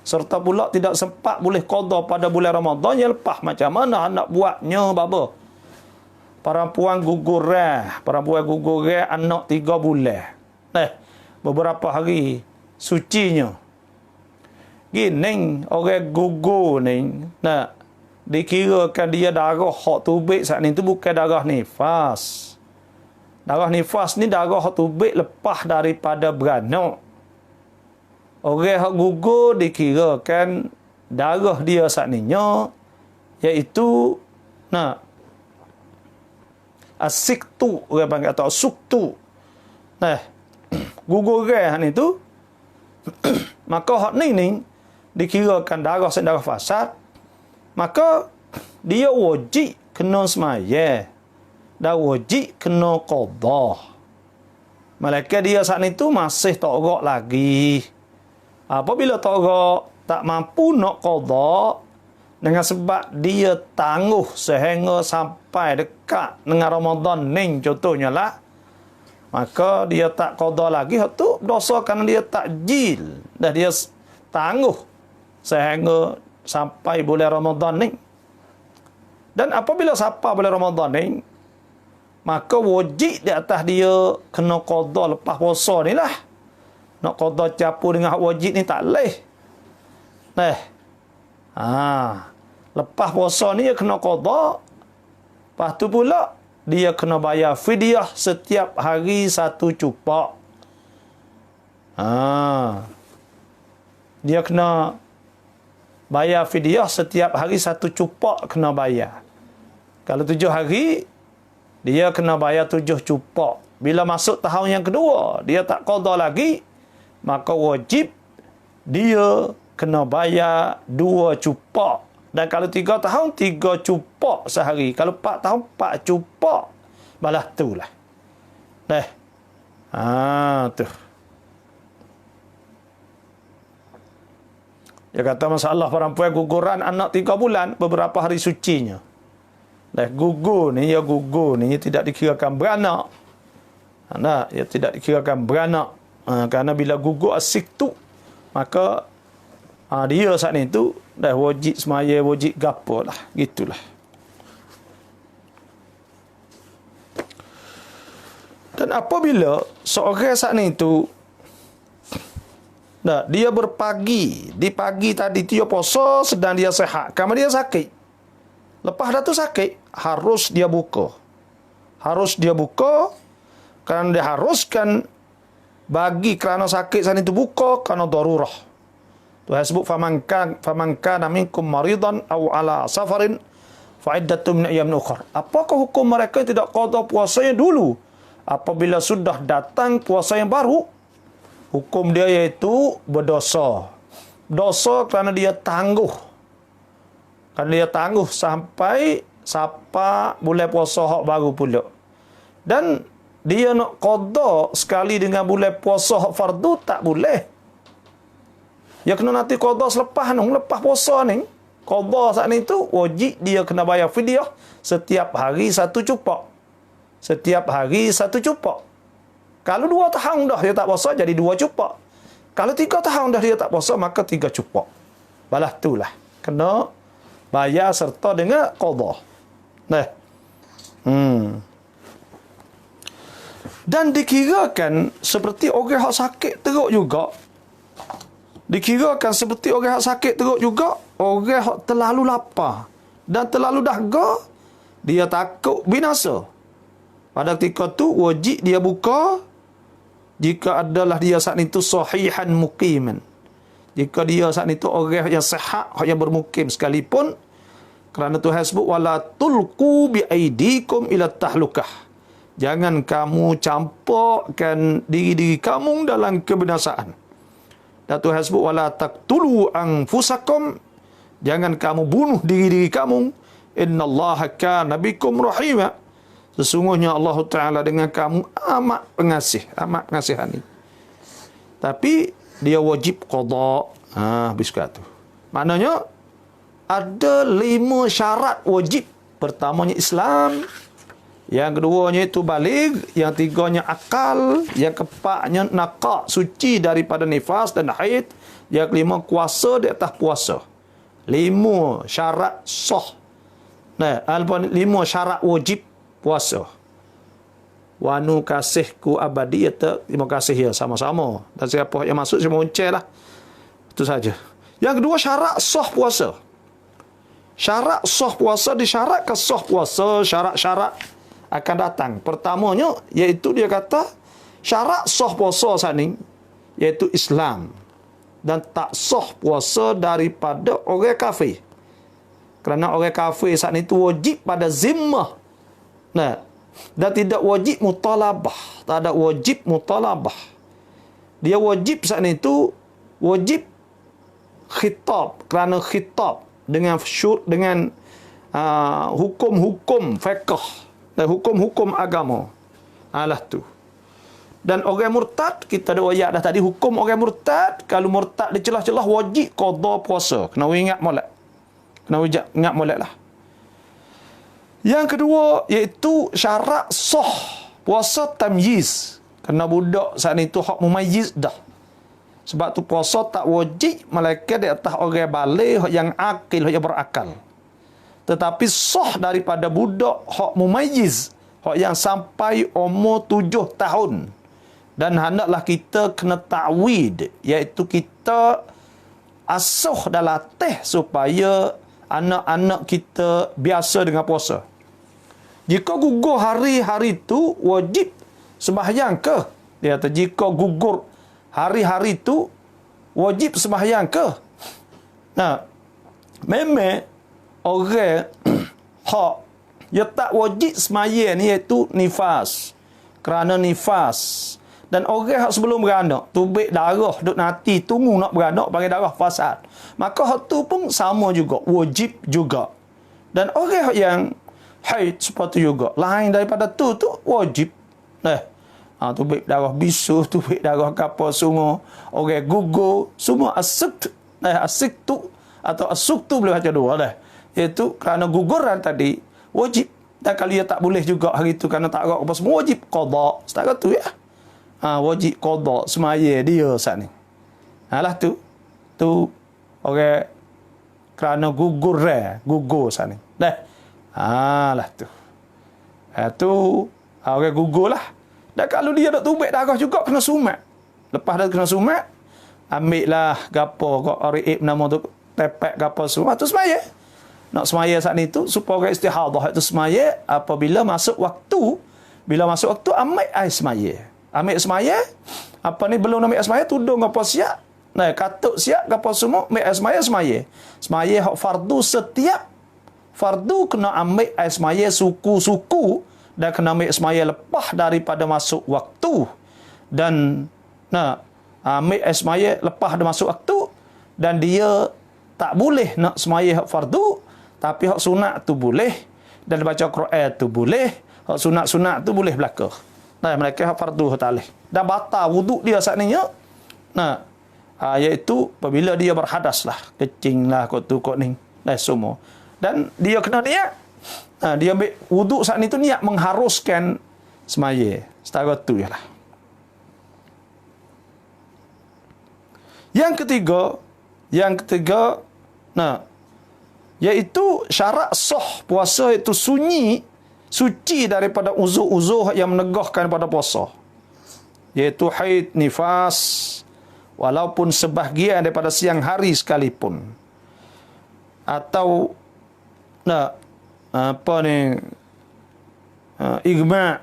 Serta pula tidak sempat boleh qada pada bulan Ramadan yang lepas. Macam mana nak buatnya baba? Perempuan guguran anak 3 bulan. Beberapa hari sucinya. Gini orang gugur ni dikirakan dia darah hak tubik saat ni tu bukan darah nifas. Darah nifas ni darah hak tubik lepas daripada beranak. Orang hak gugur dikirakan darah dia saat ni iaitu asiktu orang panggil atau suktu. Guguran ni tu maka hak ni dikirakan darah darah fasad, maka dia wajib kena semaya dan wajib kena qada. Malaikat dia saat itu masih togak lagi. Apabila togak tak mampu nak qada dengan sebab dia tangguh sehingga sampai dekat dengan Ramadan ni contohnya lah, maka dia tak qada lagi. Itu dosa kerana dia takjil dan dia tangguh sehingga sampai bulan Ramadan ni. Dan apabila sampai bulan Ramadan ni, maka wajib di atas dia kena qada lepas puasa ni lah. Nak qada campur dengan hak wajib ni tak boleh. Lepas puasa ni dia kena qada. Lepas tu pula dia kena bayar fidyah setiap hari 1 cupak. Dia kena bayar fidyah setiap hari 1 cupak kena bayar. Kalau 7 hari, dia kena bayar 7 cupak. Bila masuk tahun yang kedua, dia tak qada lagi, maka wajib dia kena bayar 2 cupak. Dan kalau 3 tahun, 3 cupak sehari. Kalau 4 tahun, 4 cupak. Balas tu lah. Tu. Dia kata masalah perempuan guguran anak 3 bulan, beberapa hari sucinya. Gugur ni tidak dikirakan beranak. Ia tidak dikirakan beranak. Kerana bila gugur asik tu, maka dia saat ni tu dah wajib semaya, wajib gapo lah. Gitulah. Dan apabila seorang saat ni tu dia berpagi, di pagi tadi dia puasa sedang dia sihat, kerana dia sakit. Lepas dah tu sakit, harus dia buka. Kerana dia haruskan bagi kerana sakit saat itu buka kerana darurah. Tuhan sebut faman kana minkum maridan aw ala safarin fa'iddatum min ayyamin ukhra. Apakah hukum mereka yang tidak qada puasanya dulu apabila sudah datang puasa yang baru? Hukum dia iaitu berdosa. Dosa kerana dia tangguh. Kerana dia tangguh sampai bulan puasa hak baru pula. Dan dia nak qada sekali dengan bulan puasa hak fardu tak boleh. Ya kena nanti qada selepas lepas puasa ni. Qada saat ni tu wajib dia kena bayar fidyah setiap hari satu cupak. Setiap hari satu cupak. Kalau 2 tahun dah dia tak puasa jadi 2 cupak. Kalau 3 tahun dah dia tak puasa maka 3 cupak. Balas itulah. Kena bayar serta dengan qada. Nah. Dan dikirakan seperti orang yang sakit teruk juga. Dikirakan seperti orang yang sakit teruk juga. Orang yang terlalu lapar dan terlalu dahaga, dia takut binasa. Pada ketika tu wajib dia buka jika adalah dia saat itu sahihan muqiman. Jika dia saat itu orang yang sihat, yang bermukim sekalipun, kerana Tuhan sebut wala tulqu bi aidikum ila tahlukah. Jangan kamu campurkan diri-diri kamu dalam kebinasaan. Dan Tuhan sebut wala taqtulu anfusakum. Jangan kamu bunuh diri-diri kamu. Innallaha kana bikum rahima. Sesungguhnya Allah Ta'ala dengan kamu amat pengasih, amat pengasihani. Tapi dia wajib qada. Habis kata. Maknanya ada 5 syarat wajib. Pertamanya Islam. Yang keduanya itu baligh, yang tiganya akal, yang keempatnya naqa, suci daripada nifas dan haid, yang kelima kuasa di atas puasa. 5 syarat sah. Nah, 5 syarat wajib puasa. Wanu kasihku abadi, terima kasih ya sama-sama. Dan siapa yang masuk saya moncel lah. Itu saja. Yang kedua syarat sah puasa. Syarat sah puasa disyaratkan sah puasa, syarat-syarat akan datang. Pertamanya iaitu dia kata syarat sah puasa saat ni iaitu Islam, dan tak sah puasa daripada orang kafir. Kerana orang kafir saat ni tu wajib pada zimmah. Nah, dan tidak wajib mutalabah. Tak ada wajib mutalabah. Dia wajib saat ni tu wajib khitab, kerana khitab dengan hukum-hukum fiqh dan hukum-hukum agama. Alah tu. Dan orang murtad, kita ada ayat dah tadi, hukum orang murtad, kalau murtad di celah-celah wajib qada puasa. Kena ingat molek. Kena ingat molek lah. Yang kedua, iaitu syarat sah puasa tamyiz. Kerana budak saat itu hak mumayyiz dah. Sebab tu puasa tak wajib melainkan di atas orang baligh yang akil, yang berakal. Tetapi sah daripada budak hak mumayyiz, hak yang sampai umur 7 tahun. Dan hendaklah kita kena ta'wid, iaitu kita asuh dan latih supaya anak-anak kita biasa dengan puasa. Jika gugur hari-hari itu wajib sembahyang ke? Dia kata jika gugur hari-hari itu wajib sembahyang ke? Nah, memang orang hak dia tak wajib semaya ni iaitu nifas. Kerana nifas. Dan orang hak sebelum beranak, tubik darah duk nanti tunggu nak beranak bagi darah fasad. Maka hak tu pun sama juga, wajib juga. Dan orang yang haid seperti juga, lain daripada tu wajib. Tubik darah bisu, tubik darah kapal semua, orang gugur, semua asik tu atau asuk tu boleh baca dua dah. Iaitu kerana guguran tadi wajib. Dan kalau dia tak boleh juga hari itu kerana tak agak apa semua, wajib qada. Setara tu ya. Wajib qada semaya dia saat ni. Alah tu orang kerana gugur saat ni. Dah. Lah tu. Tu orang gugur lah. Dan kalau dia nak tubik darah juga kena sumat. Lepas dah kena sumat, ambil lah gapo kok riib nama tu tepek gapo semua tu semaya. Nak semaya saat ni tu supaya orang istihadah itu semaya apabila masuk waktu. Bila masuk waktu ambil air semaya. Ambil semaya, apa ni belum ambil air semaya tudung apa siap. Katuk siap gapo semua ambil air semaya. Semaya hak fardu setiap fardu kena ambil air semaya suku-suku dan kena ambil semaya lepas daripada masuk waktu. Dan ambil air semaya lepas dah masuk waktu, dan dia tak boleh nak semaya hak fardu, tapi hak sunat tu boleh, dan baca Quran tu boleh, hak sunat-sunat tu boleh belaka. Mereka hak fardu hak tak boleh. Dan batal wuduk dia saat ni, iaitu apabila dia berhadas lah, kecing lah, kot tu, kot ni, dan semua. Dan dia kena niat, dia ambil wuduk saat ni tu niat mengharuskan semaya. Setara tu je lah. Yang ketiga, iaitu syarat sah puasa itu suci daripada uzur-uzur yang menegahkan pada puasa, iaitu haid, nifas, walaupun sebahagian daripada siang hari sekalipun, atau igma'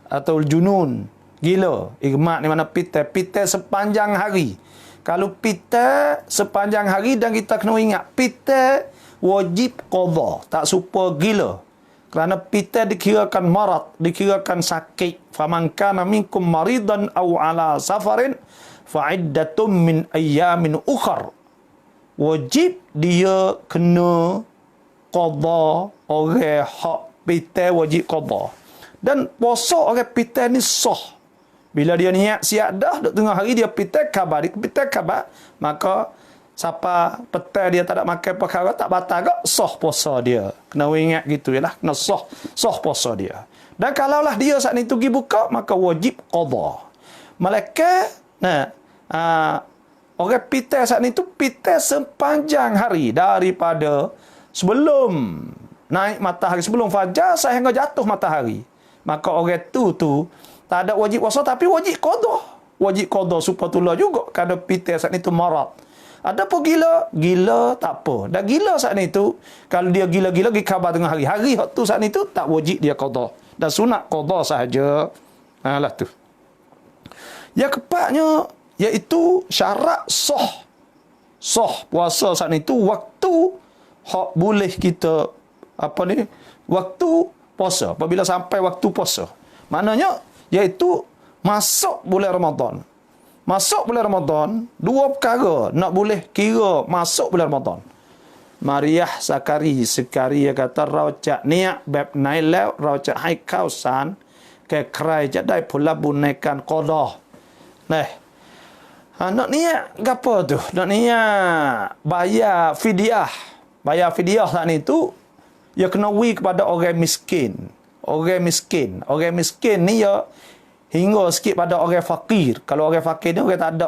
atau junun, gila. Igma' ni mana pita sepanjang hari. Kalau pita sepanjang hari, dan kita kena ingat, pita wajib qadha, tak serupa gila. Kerana pita dikirakan marad, dikirakan sakit. Faman kana minkum maridan aw ala safarin fa'iddatum min ayyamin ukhar. Wajib dia kena qadha, orang hak pita wajib qadha. Dan puasa orang pita ni sah. Bila dia niat siap dah, duk tengah hari dia pita khabar, maka siapa petang dia tak ada makan perkara, tak batal gak, sah puasa dia. Kena ingat gitu yalah, kena sah puasa dia. Dan kalaulah dia saat ni tu pergi buka, maka wajib qadha. Malaikat orang pita saat ni tu pita sepanjang hari, daripada sebelum naik matahari, sebelum fajar sehingga jatuh matahari. Maka orang tu tak ada wajib puasa, tapi wajib qadha. Wajib qadha supaya tulah juga kerana pita saat ni tu marad. Ada pun gila tak apa. Dan gila saat ni tu, kalau dia gila-gila pergi khabar tengah hari tu saat ni tu tak wajib dia qadha. Dan sunat qadha sahaja. Lah tu. Yang keempatnya iaitu syarat sah puasa saat ni tu, waktu hak boleh kita waktu puasa. Apabila sampai waktu puasa, maknanya iaitu masuk bulan Ramadan. Masuk bulan Ramadan, dua perkara nak boleh kira masuk bulan Ramadan. Mariah Sakari sekari kata raucak niat bab nailau raucak hai kausan ke krai jadai pula bunaikan qadha. Nak niat gapo tu? Nak niat bayar fidyah. Bayar fidyah saat ni tu ya kena kepada orang miskin. Orang miskin ni ya hingga sikit pada orang fakir. Kalau orang fakir ni orang tak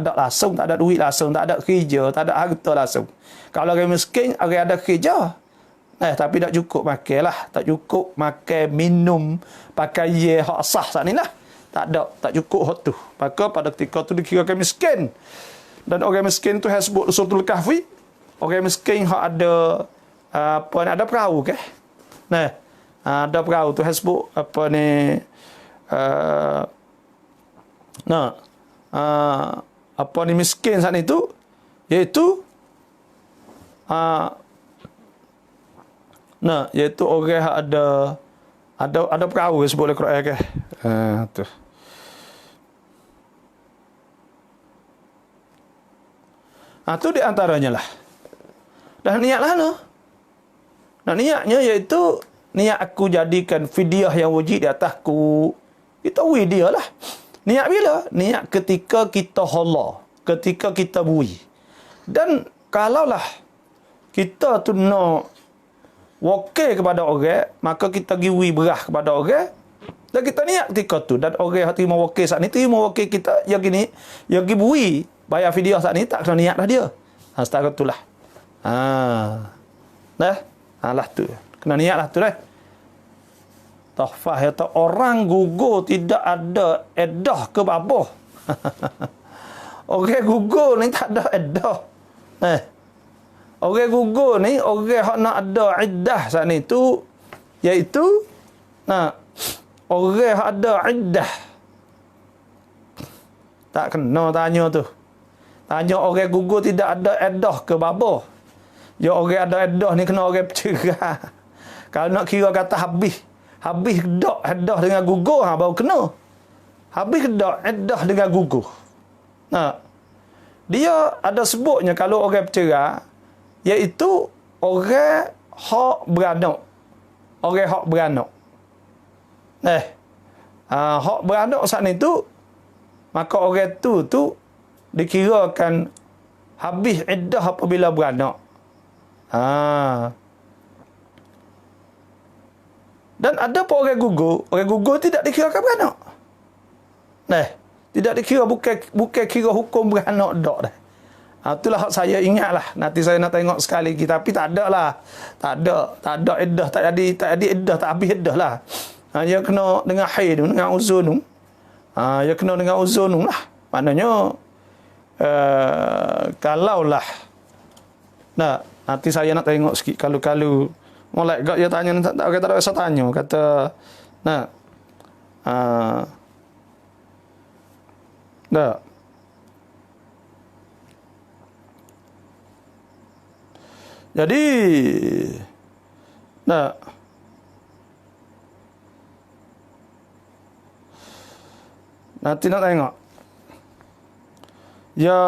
ada langsung, tak ada duit langsung, tak ada kerja, tak ada harta langsung. Kalau orang miskin, orang ada kerja, tapi tak cukup makan lah, tak cukup makan, minum, pakai hak sah saat ni lah. Tak cukup hak tu. Maka pada ketika tu dikirakan miskin. Dan orang miskin tu yang sebut suratul kahfi, orang miskin hak ada ada perahu ke? Ada perahu tu yang sebut miskin saat itu, iaitu iaitu orang yang ada perahu yang sebut oleh Quran ke? Tu. Tu di antaranya lah. Dan niatlah niatnya iaitu niat aku jadikan fidyah yang wajib di atasku. Kita dia lah. Niat bila? Niat ketika kita hala, ketika kita bui. Dan kalaulah kita tu nak wakil kepada orang, maka kita giwi berah kepada orang, dan kita niat ketika tu. Dan orang yang terima wakil saat ni, terima wakil kita yang gini, yang pergi bui bayar fidyah saat ni, tak kena niat dah dia. Setara tu lah. Lah tu. Kena niat lah tu lah. Tahfah kata orang gugur tidak ada edah ke babah. Orang gugur ni tak ada edah. Orang gugur ni orang hak nak ada iddah saat ni tu, iaitu orang hak ada iddah. Tak kena tanya tu. Tanya orang gugur tidak ada edah ke babah. Ya orang ada edah ni kena orang bercerai. Kalau nak kira kata habis edah dengan gugur baru kena. Habis edah dengan gugur. Nah, dia ada sebutnya kalau orang bercerai iaitu orang hak beranak. Orang hak beranak. Hak beranak saat ni tu, maka orang tu dikirakan habis iddah apabila beranak. Dan ada pun orang gugur tidak dikirakan beranak. Tidak dikira, bukan kira hukum beranak dak dah. Itulah hak saya ingatlah. Nanti saya nak tengok sekali lagi, tapi tak ada lah. Tak ada iddah, tak ada iddah, tak habis iddah lah. Dia kena dengan haid, dengan uzun. Dia kena dengan uzun lah. Maknanya kalaulah nanti saya nak tengok sikit kalau molek gak dia tanya tak ada rasa tanya kata jadi nanti nak tengok ya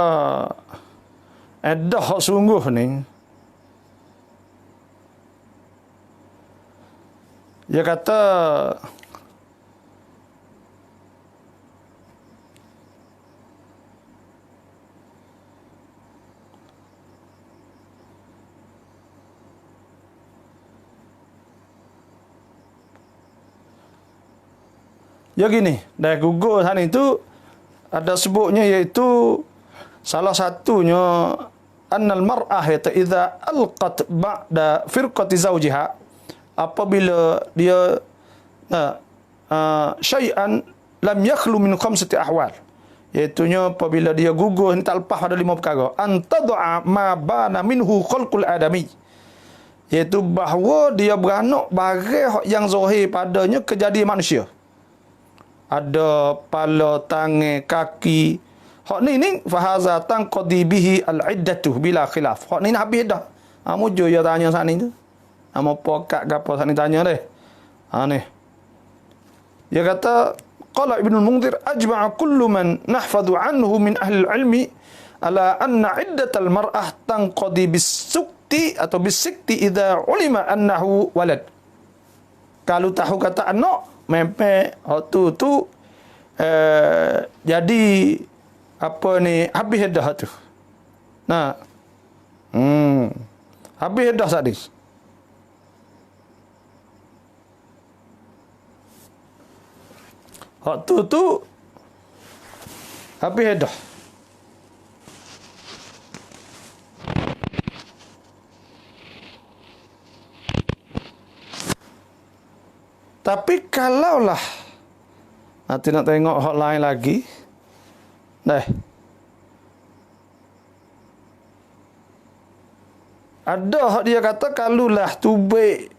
iddah hak sungguh ni dia kata ya gini, dah gugur sana itu ada sebutnya iaitu salah satunya annal mar'ah idza alqat ba'da firqati zawjiha, apabila dia syai'an lam yakhlu min khamsati ahwal, iaitunya apabila dia gugur ni tak lepas pada 5 perkara. Antad'a ma bana minhu khalqul adami, iaitu bahawa dia beranak barang yang zahir padanya kejadian manusia. Ada pala, tangan, kaki. Hak ni fahaza tanqadi bihi al-iddatu bila khilaf. Hak ni habis dah. Mujur dia tanya saat ni tu. Mau pokat ke apa saat ni tanya deh. Ni. Dia kata qala Ibnu al-Munzir ajma'a kullu man nahfadhu anhu min ahli al-ilmi ala anna iddatal mar'ah tanqadi bis-sukti atau bis-sikti idza ulima annahu walad. Kalau tahu kata anak mempek waktu tu jadi apa ni habis dah tu. Habis dah tadi. Waktu tu habis dah. Tapi kalaulah nanti nak tengok hak lain lagi. Ada hak dia kata kalulah tubik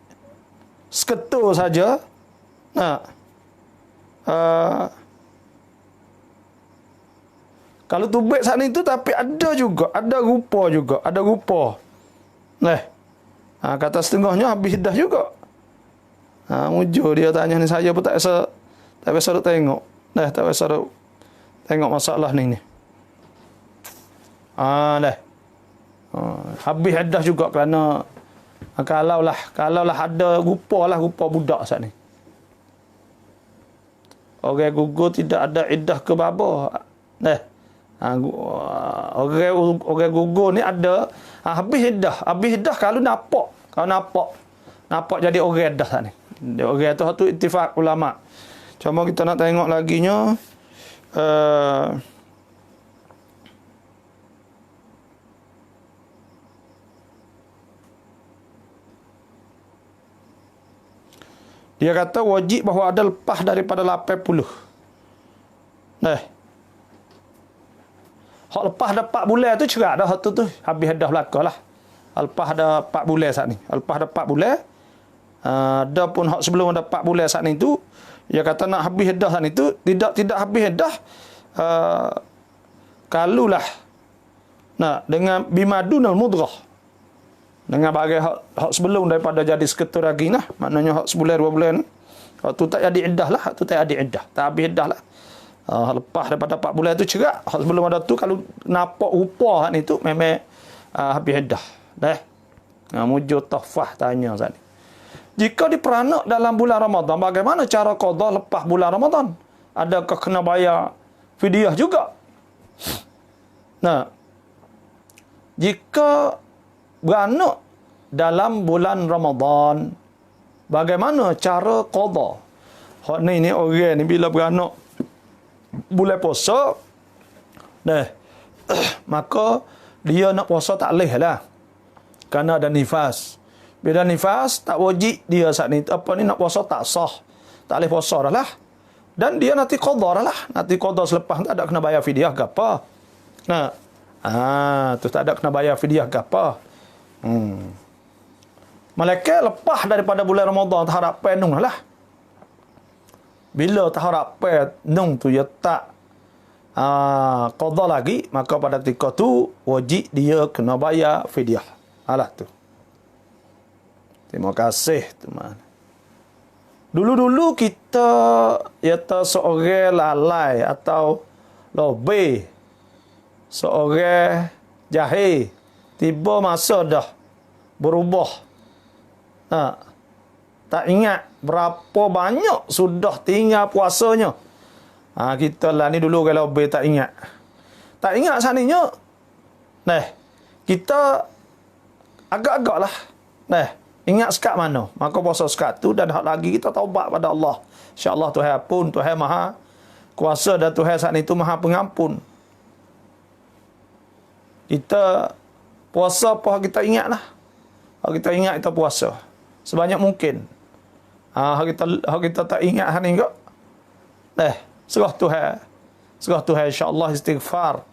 seketul saja. Kalau tubik saat itu tapi ada rupa. Kata setengahnya habis dah juga. Mujur dia tanya ni, saya pun tak biasa tengok. Tak biasa tengok masalah ni. Habis dah juga kerana kalaulah ada rupa budak saat ni. Orang gugur tidak ada iddah ke baba. Orang gugur ni ada habis iddah kalau nampak jadi orang iddah saat ni. Orang tu ittifaq ulama. Cuma kita nak tengok laginya dia kata wajib bahawa ada lepas daripada 80. Hak lepas dah 4 bulan tu cerak dah hak tu habis dah belaka lah. Lepas dah 4 bulan saat ni. Lepas dah 4 bulan ada pun hak sebelum ada 4 bulan saat ni tu dia kata nak habis dah saat ni tu tidak habis dah kalulah dengan bimadunal mudrah Dengan bagai hak sebelum daripada jadi seketul lagi nah. Maknanya hak sebulan 2 bulan. Hak tu tak jadi iddah lah. Hak tu tak jadi iddah. Tak habis iddah lah. Lepas daripada 4 bulan tu cerak. Hak sebelum ada tu kalau nampak rupa hak ni tu memang habis iddah. Dah. Mujur Tahfah tanya saat ni. Jika diperanak dalam bulan Ramadan, bagaimana cara qada lepas bulan Ramadan? Adakah kena bayar fidyah juga? Nah, jika beranak dalam bulan Ramadan, bagaimana cara qada? Hak ni orang ni bila beranak bulan puasa, maka dia nak puasa tak boleh lah. Kerana ada nifas. Bila nifas, tak wajib dia saat ni. Nak puasa tak sah. Tak boleh puasa dah lah. Dan dia nanti qada dah lah. Nanti qada selepas tak ada kena bayar fidyah ke apa. Tu tak ada kena bayar fidyah ke apa. Malaikat lepas daripada bulan Ramadan tak harap penung lah. Bila tak harap penung tu dia tak qada lagi, maka pada ketika tu wajib dia kena bayar fidyah. Alah tu. Terima kasih teman. Dulu-dulu kita iaitu seorang lalai atau lobe, seorang jahil, tiba masa dah berubah. Tak ingat berapa banyak sudah tinggal puasanya. Kita lah ni dulu kalau lobe tak ingat. Tak ingat saninya. Kita agak-agak lah. Ingat sekat mana? Maka puasa sekat tu dan hak lagi kita taubat pada Allah. InsyaAllah Tuhan pun, Tuhan maha kuasa dan Tuhan saat itu maha pengampun. Kita puasa apa kita ingat lah. Hak kita ingat kita puasa. Sebanyak mungkin. Hak kita tak ingat hari ni kok. Serah Tuhan. Serah Tuhan insyaAllah istighfar.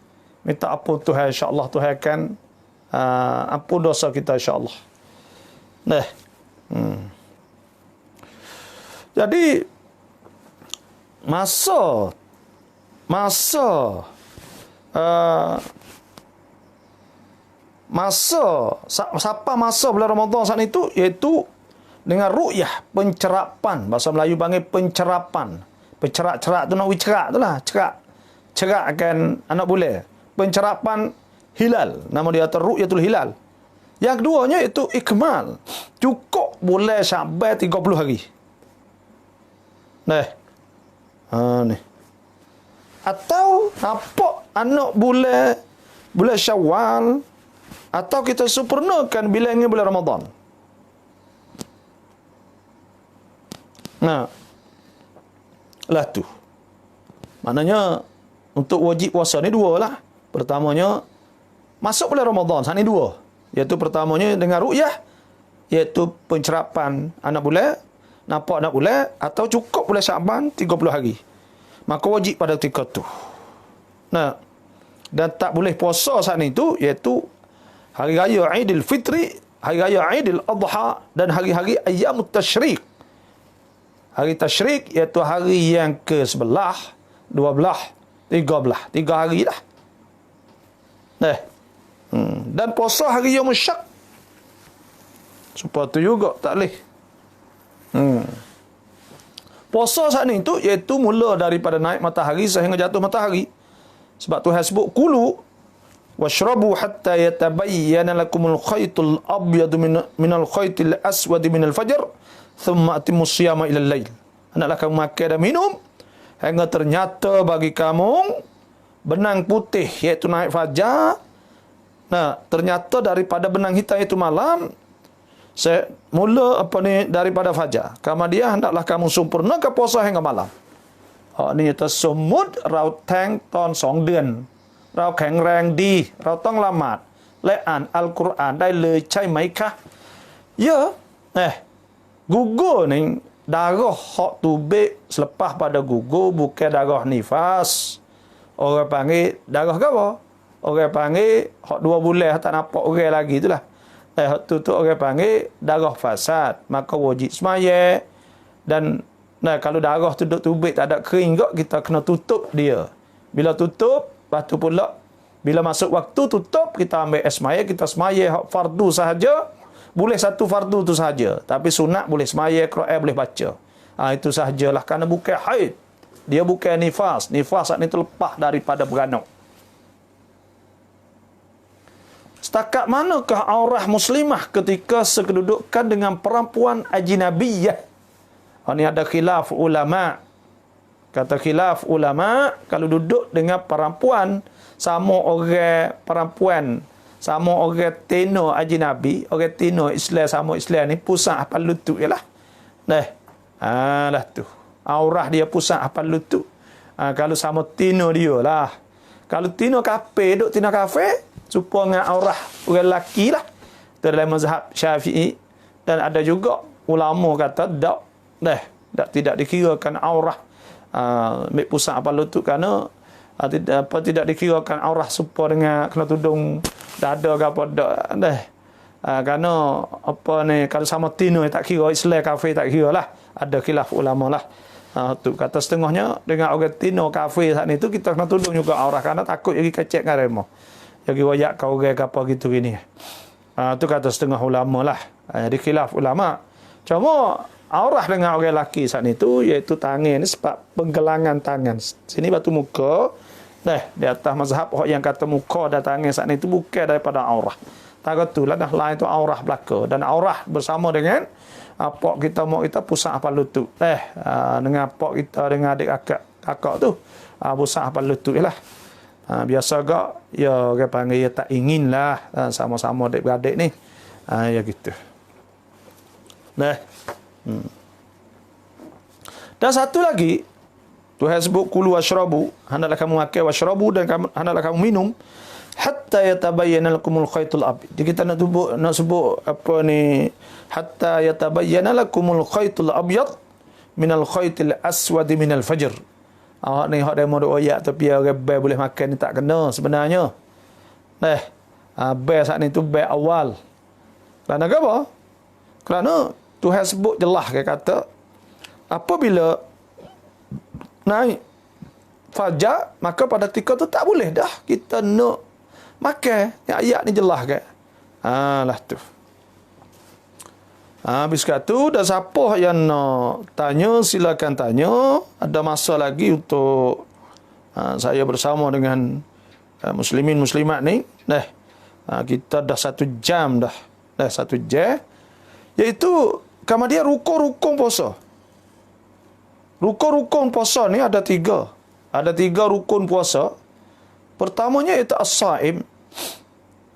Minta ampun Tuhan insyaAllah Tuhan akan ampun dosa kita insyaAllah. Jadi masa siapa masa bulan Ramadan saat itu iaitu dengan ru'yah, pencerapan. Bahasa Melayu panggil pencerapan. Pencerak-cerak tu nak cerak tu lah, cerak akan anak bulan. Pencerapan hilal, nama dia ru'yatul hilal. Yang keduanya itu ikmal. Cukup bulan Syaban 30 hari. Ni. Atau nampak anak bulan Syawal, atau kita sempurnakan bila ini bulan Ramadan. Lah tu. Maknanya untuk wajib puasa ni dua lah. Pertamanya masuk bulan Ramadan, saat ni dua. Iaitu pertamanya dengan ru'yah, iaitu pencerapan anak bulan, nampak anak bulan, atau cukup bulan Syaban 30 hari. Maka wajib pada ketika tu. Dan tak boleh puasa saat itu, iaitu hari raya Aidil Fitri, hari raya Aidil Adha, dan hari-hari Ayyamut Tashriq. Hari Tashriq iaitu hari yang ke-11, 12, 13. 3 hari lah. Dan puasa hari Yaumul Syak. Supaya tu juga tak boleh. Puasa saat ni tu iaitu mula daripada naik matahari sehingga jatuh matahari. Sebab Tuhan sebut kulu washrabu hatta yatabayyana lakumul khaytul abyadu minal khaytil aswadi minal fajr thumma atimmus siyama ilal lail. Hendaklah kamu makan dan minum hingga ternyata bagi kamu benang putih iaitu naik fajar. Ternyata daripada benang hitam itu malam, mula daripada fajar. Kemudian hendaklah kamu sempurnakan puasa hingga malam. Ni kita sumud rau tang ton 2 เดือน เราแข็งแรงดีเราต้องละหมาดและอ่านอัลกุรอานได้เลยใช่ไหมคะ Ya. Gugur ni darah hak tubik selepas pada gugur bukan darah nifas. Orang panggil darah ke apa? Orang panggil hak 2 bulan tak nampak orang lagi itulah. Hak tu orang panggil darah fasad. Maka wajib semaya. Dan kalau darah tu duduk tubik tak ada kering kok, kita kena tutup dia. Bila tutup, lepas tu pula bila masuk waktu tutup, kita ambil semaya, kita semaya hak fardu sahaja. Boleh satu fardu tu saja, tapi sunat boleh semaya, Quran boleh baca. Itu sahajalah, kerana bukan haid. Dia bukan nifas. Nifas saat itu lepas daripada beranak. Setakat manakah aurah muslimah ketika sekedudukan dengan perempuan ajnabiyah? Ini ada khilaf ulama. Kata khilaf ulama, kalau duduk dengan perempuan, sama orang perempuan, sama orang tino ajnabi, orang tino Islam sama Islam ni, pusat hafal lutut je lah. Lah tu. Aurah dia pusat hafal lutut. Kalau sama tino dia lah. Kalau tino kafe, duduk tino kafe, supaya dengan aurah orang lelaki lah. Itu dalam mazhab Syafi'i. Dan ada juga ulama kata, tidak dikirakan aurah ambil pusat apa lutut, kerana tidak dikirakan aurah serupa dengan kena tudung dada ke apa dah. Kerana apa ni, kalau sama tino tak kira, Islam kafir tak kira lah. Ada khilaf ulama lah. Tu kata setengahnya dengan orang tino kafir saat ni tu kita kena tudung juga aurah, kerana takut lagi kecek dengan remo. Jadi wayak kau orang ke apa gitu gini. Tu kata setengah ulama lah. Jadi khilaf ulama. Cuma aurah dengan orang lelaki saat itu, iaitu tangan ni, sebab penggelangan tangan. Sini batu muka. Di atas mazhab yang kata muka dan tangan saat itu bukan daripada aurah. Tak tu lah dah lain tu aurah belaka. Dan aurah bersama dengan pak kita, mak kita pusat apa lutut. Dengan pak kita, dengan adik kakak tu, pusat apa lutut je lah. Biasa gak, ya orang panggil ya tak ingin lah sama-sama adik-beradik ni. Ya gitu. Dan satu lagi, Tuhan sebut kulu washrabu, hendaklah kamu makan, washrabu, dan hendaklah kamu minum, hatta yatabayyana lakumul khaytul abyad. Jadi kita nak sebut apa ni, hatta yatabayyana lakumul khaytul abyad minal khaytil aswad minal fajr. Awak ni hak demo duk ayat, tapi orang bai boleh makan ni tak kena sebenarnya. Bai saat ni tu bai awal. Kerana apa? Kerana Tuhan sebut jelas, dia kata apabila naik fajar, maka pada ketika tu tak boleh dah kita nak makan. Ayat ni jelas ke? Lah tu. Habis kat tu, dan siapa yang nak tanya, silakan tanya. Ada masa lagi untuk saya bersama dengan muslimin muslimat ni. Kita dah 1 jam dah. 1 jam. Iaitu kemudian rukun-rukun puasa. Rukun-rukun puasa ni ada 3. Ada 3 rukun puasa. Pertamanya iaitu as-saim,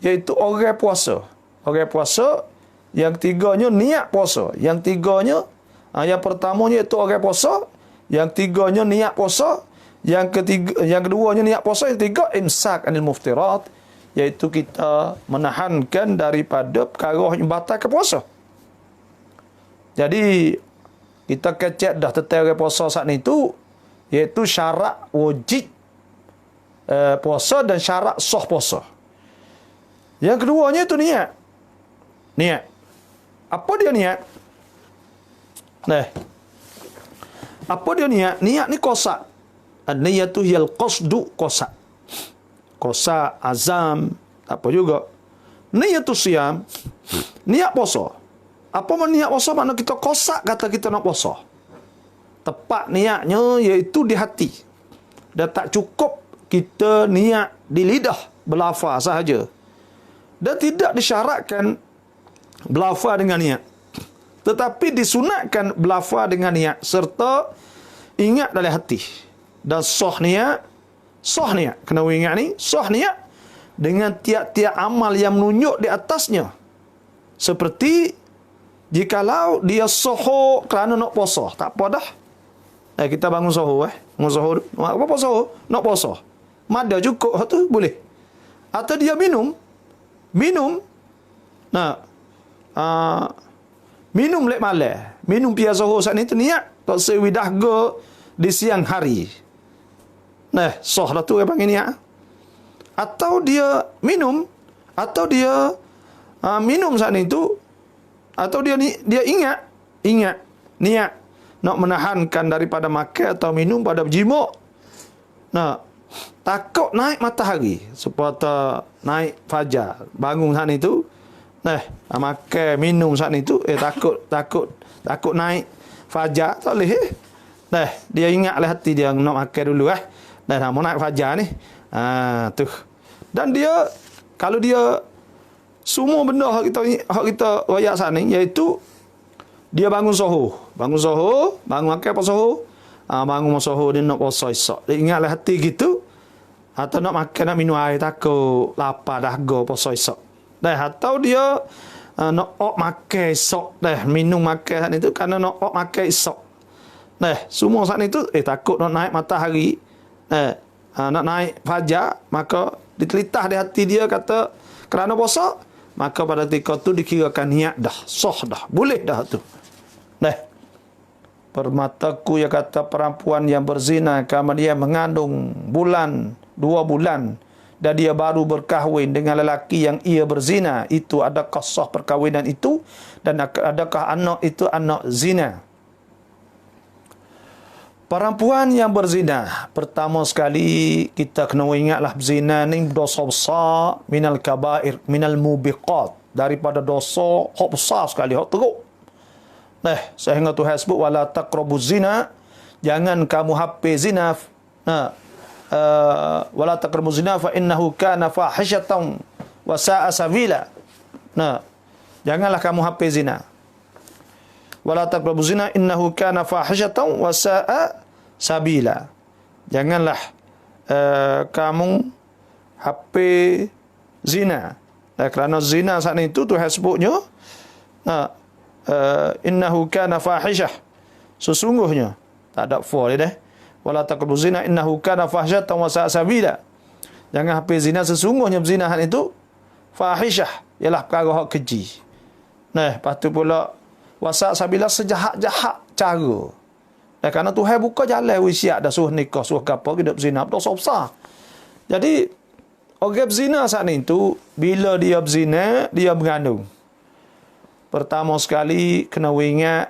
iaitu orang puasa. Orang puasa. Yang tiganya niat puasa. Yang tiganya, yang pertamanya iaitu orang puasa. Yang tiganya niat puasa. Yang keduanya niat puasa. Yang tiga imsak anil muftirat, iaitu kita menahankan daripada perkara yang batal ke puasa. Jadi kita kecek dah tentang puasa saat ni tu, iaitu syarat wajib puasa dan syarat sah puasa. Yang keduanya itu niat. Niat. Apa dia niat? Apa dia niat? Niat ni qasad. An-niyatu hiyal qasdu, qasad. Qasad, azam, apa juga. Niyatu siyam, niat puasa. Apa niat puasa? Makna kita qasad kata kita nak puasa. Tepat niatnya iaitu di hati. Dan tak cukup kita niat di lidah, berlafaz sahaja. Dan tidak disyaratkan berlafaz dengan niat. Tetapi disunatkan berlafaz dengan niat serta ingat dalam hati. Dan sah niat, kena ingat ni, sah niat dengan tiap-tiap amal yang menunjuk di atasnya. Seperti jikalau dia sahur kerana nak puasa, tak apa dah. Kita bangun sahur bangun sahur, apa sahur? Nak puasa. Mada cukup tu boleh. Atau dia minum. Minum lek malam. Minum pia sahur saat ni tu niat tak sewidah go di siang hari. Sah dah tu orang panggil niat. Atau dia minum, atau dia minum saat ni tu, atau dia ingat niat nak menahankan daripada makan atau minum pada berjimuk. Takut naik matahari supaya naik fajar, bangun saat ni tu Makan minum saat ni tu takut naik fajar tak boleh. Dia ingatlah hati dia nak makan dulu mau naik fajar ni. Tu. Dan dia kalau dia semua benda hak kita royak saat ni, iaitu dia bangun sohor, bangun makan apa sohor, bangun sohor dia nak puasa esok. Dia ingatlah hati gitu, atau nak makan nak minum air takut lapar dahaga puasa esok. Atau dia nak makan esok minum makan saat itu kerana nak makan esok. Semua saat itu takut nak naik matahari, nak naik fajar, maka ditelitah di hati dia kata kerana puasa, maka pada ketika tu dikirakan niat dah, sah dah, boleh dah tu. Permataku, ya kata, perempuan yang berzina kerana dia mengandung 2 bulan dan dia baru berkahwin dengan lelaki yang ia berzina, itu adakah sah perkahwinan itu, dan adakah anak itu anak zina? Perempuan yang berzina, pertama sekali kita kena ingatlah zina ni dosa besar, minal kabair, minal mubiqat, daripada dosa hak besar sekali, hak teruk. Sehingga Tuhan sebut wala taqrabuz zina, jangan kamu hampir zina. Wala taqrabuz zina fa innahu kana fahishatan wa sa'a sabila. Janganlah kamu hampir zina. Wala taqrabuz zina innahu kana fahishatan wa sa'a sabila. Janganlah kamu hampir zina. Kerana zina saat itu Tuhan sebutnya innahu kana fahishah, sesungguhnya tak ada fa dia wala taqrabuz zina innahu kana fahishatan wa sa'a sabila. Jangan hampir zina, sesungguhnya berzinahan itu fahishah, ialah perkara hak keji. Lepas tu pula wasa' sabila, sejahat-jahat cara. Kerana Tuhan buka jalan wisiat dah suruh nikah, suruh apa, hidup zina berdosa besar. Jadi orang berzina saat itu, bila dia berzina, dia mengandung. Pertama sekali kena ingat,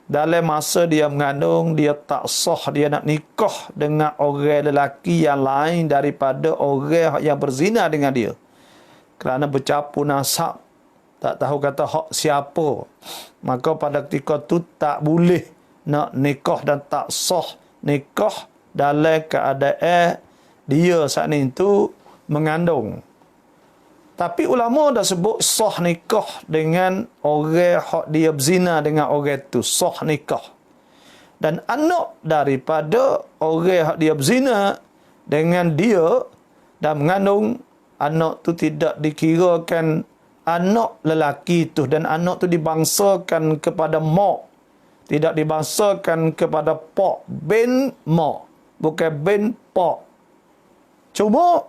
dalam masa dia mengandung, dia tak sah dia nak nikah dengan orang lelaki yang lain daripada orang yang berzina dengan dia. Kerana bercampur nasab, tak tahu kata hak siapa, maka pada ketika tu tak boleh nak nikah dan tak sah nikah dalam keadaan dia saat itu mengandung. Tapi ulama dah sebut sah nikah dengan orang hak dia berzina dengan orang tu, sah nikah. Dan anak daripada orang hak dia berzina dengan dia dan mengandung, anak tu tidak dikirakan anak lelaki tu, dan anak tu dibangsakan kepada mak, tidak dibangsakan kepada pak, bin mak, bukan bin pak. Cuma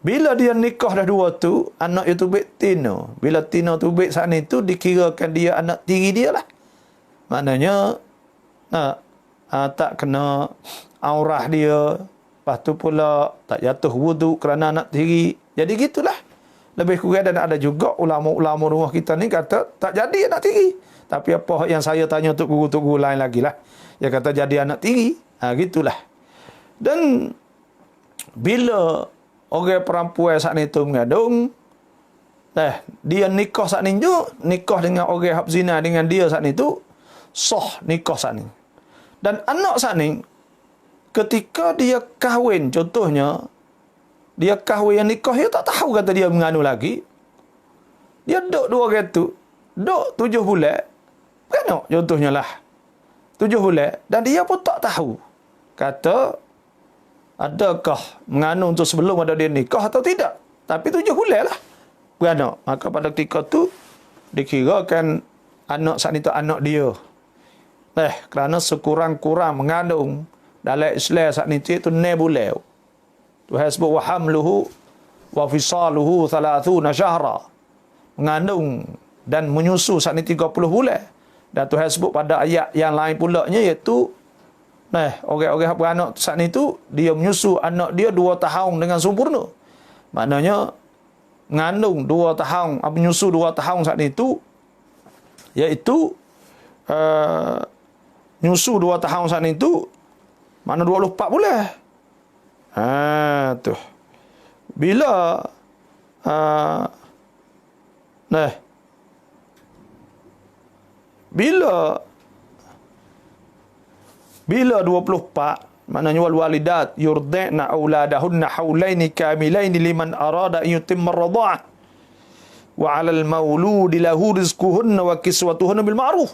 bila dia nikah dah dua tu, anak itu baik tino. Bila tino tu baik saat itu, dikirakan dia anak tiri dia lah. Maknanya tak kena aurah dia. Lepas tu pula tak jatuh wudu kerana anak tiri. Jadi gitulah. Lebih kurang, dan ada juga ulama-ulama rumah kita ni kata tak jadi anak tiri. Tapi apa yang saya tanya untuk guru lain lagi lah. Dia kata jadi anak tiri. Gitulah. Dan bila orang perempuan saat itu mengandung, dia nikah saat ni, nikah dengan orang hak zina dengan dia saat itu, sah nikah saat ni. Dan anak saat ni, ketika dia kahwin, contohnya, dia kahwin yang nikah, dia tak tahu kata dia mengandung lagi. Dia duduk dua orang tu, duduk 7 bulan, kan contohnya lah, 7 bulan, dan dia pun tak tahu kata adakah mengandung tu sebelum ada dia nikah atau tidak. Tapi 7 bulan lah beranak. Maka pada ketika tu dikirakan anak saat itu anak dia. Kerana sekurang-kurang mengandung dalam Islam saat itu 6 bulan. Tuhan sebut wa hamluhu wa fisaluhu 30 syahra. Mengandung dan menyusu saat ini 30 bulan. Dan Tuhan sebut pada ayat yang lain pula nya, iaitu orang-orang beranak saat itu, dia menyusu anak dia 2 tahun dengan sempurna. Maknanya, mengandung 2 tahun, menyusu 2 tahun saat itu, iaitu, menyusu 2 tahun saat itu, mana 24 bulan. Tu. Bila Nah, bila 24, maknanya wal walidat yurdina auladahunna haulaini kamilaini liman arada an yutimma ar-radha'ah wa 'alal mauludi lahu rizquhunna wa kiswatuhunna bil ma'ruf.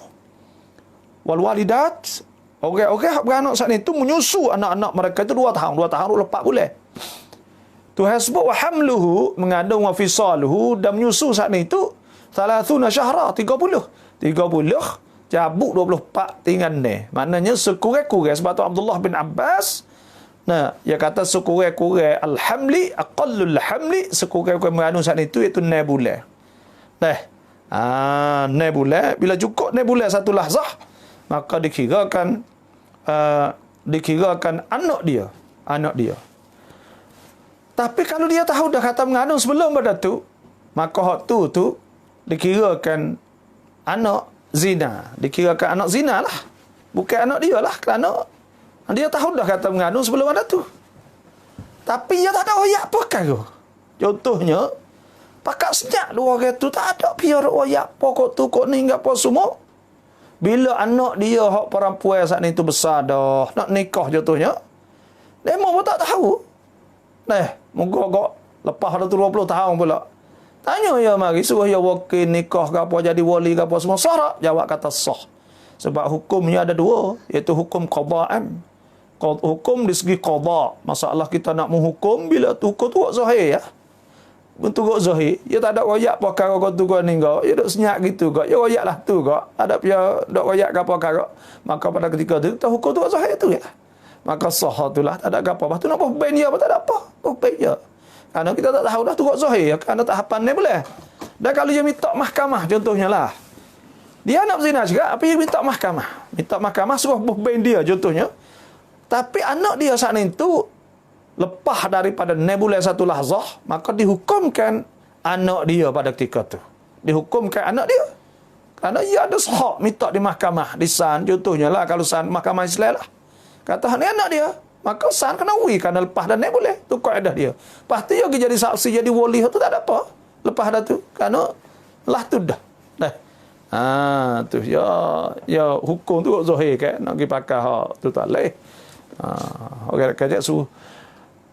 Wal walidat, okey beranak saat itu menyusu anak-anak mereka itu 2 tahun lepas bulan. Tuhan sebut wa hamluhu, mengandung, wa fisaluhu, dan menyusu saat itu 30 syahra, 30 cabut 24 tinggal ni. Maknanya sekurang-kurang, sebab tu Abdullah bin Abbas, dia kata sekurang-kurang al-hamli, aqallul hamli, sekurang-kurang mengandung saat itu iaitu 9 bulan. 9 bulan. Bila cukup 9 bulan satu lahzah, maka dikirakan anak dia. Tapi kalau dia tahu dah kata mengandung sebelum pada tu, maka hak tu dikirakan anak zina. Dikirakan anak zina lah. Bukan anak dia lah. Kerana dia tahu dah kata mengandung sebelum ada tu. Tapi dia tak ada royak apa kan. Contohnya, pakat senyap dua orang tu tak ada biar royak apa kok tu kok ni enggak apa semua. Bila anak dia hak perempuan saat ni tu besar dah, nak nikah contohnya, dia pun tak tahu. Moga kok lepas dah tu 20 tahun pula. Tanya ya mari, suruh ya wakil nikah ke apa, jadi wali ke apa semua. Syarat, jawab kata sah. Sebab hukumnya ada 2, iaitu hukum qada'an. Hukum di segi qada'. Masalah kita nak menghukum, bila tu hukum tu zahir ya. Bentuk zahir, dia tak ada royak perkara kau tu kau ni kau. Dia duk senyap gitu kau. Ya royak lah tu kau. Ada dia duk royak ke perkara. Maka pada ketika tu, kita hukum tu zahir tu ya. Maka sah itulah, tak ada apa. Lepas tu nak pohon dia apa, tak ada apa. Pohon je. Kerana kita tak tahu dah tu kok zahir. Kerana tahapan ni boleh. Dan kalau dia minta mahkamah contohnya lah. Dia nak berzina juga, tapi dia minta mahkamah. Minta mahkamah suruh pohon dia contohnya. Tapi anak dia saat itu lepas daripada 9 bulan satu lahzah, maka dihukumkan anak dia pada ketika tu. Dihukumkan anak dia. Kerana ia ada hak minta di mahkamah. Di san contohnya lah, kalau san mahkamah Islam lah. Kata ni anak dia, maka san kena ui kerana lepas dah naik boleh. Tu kaedah dia. Lepas tu dia jadi saksi, jadi wali, tu tak ada apa. Lepas dah tu. Kerana lah tu dah. Tu ya hukum tu zahir kan. Nak pergi pakai hak tu tak boleh. Orang kajak suruh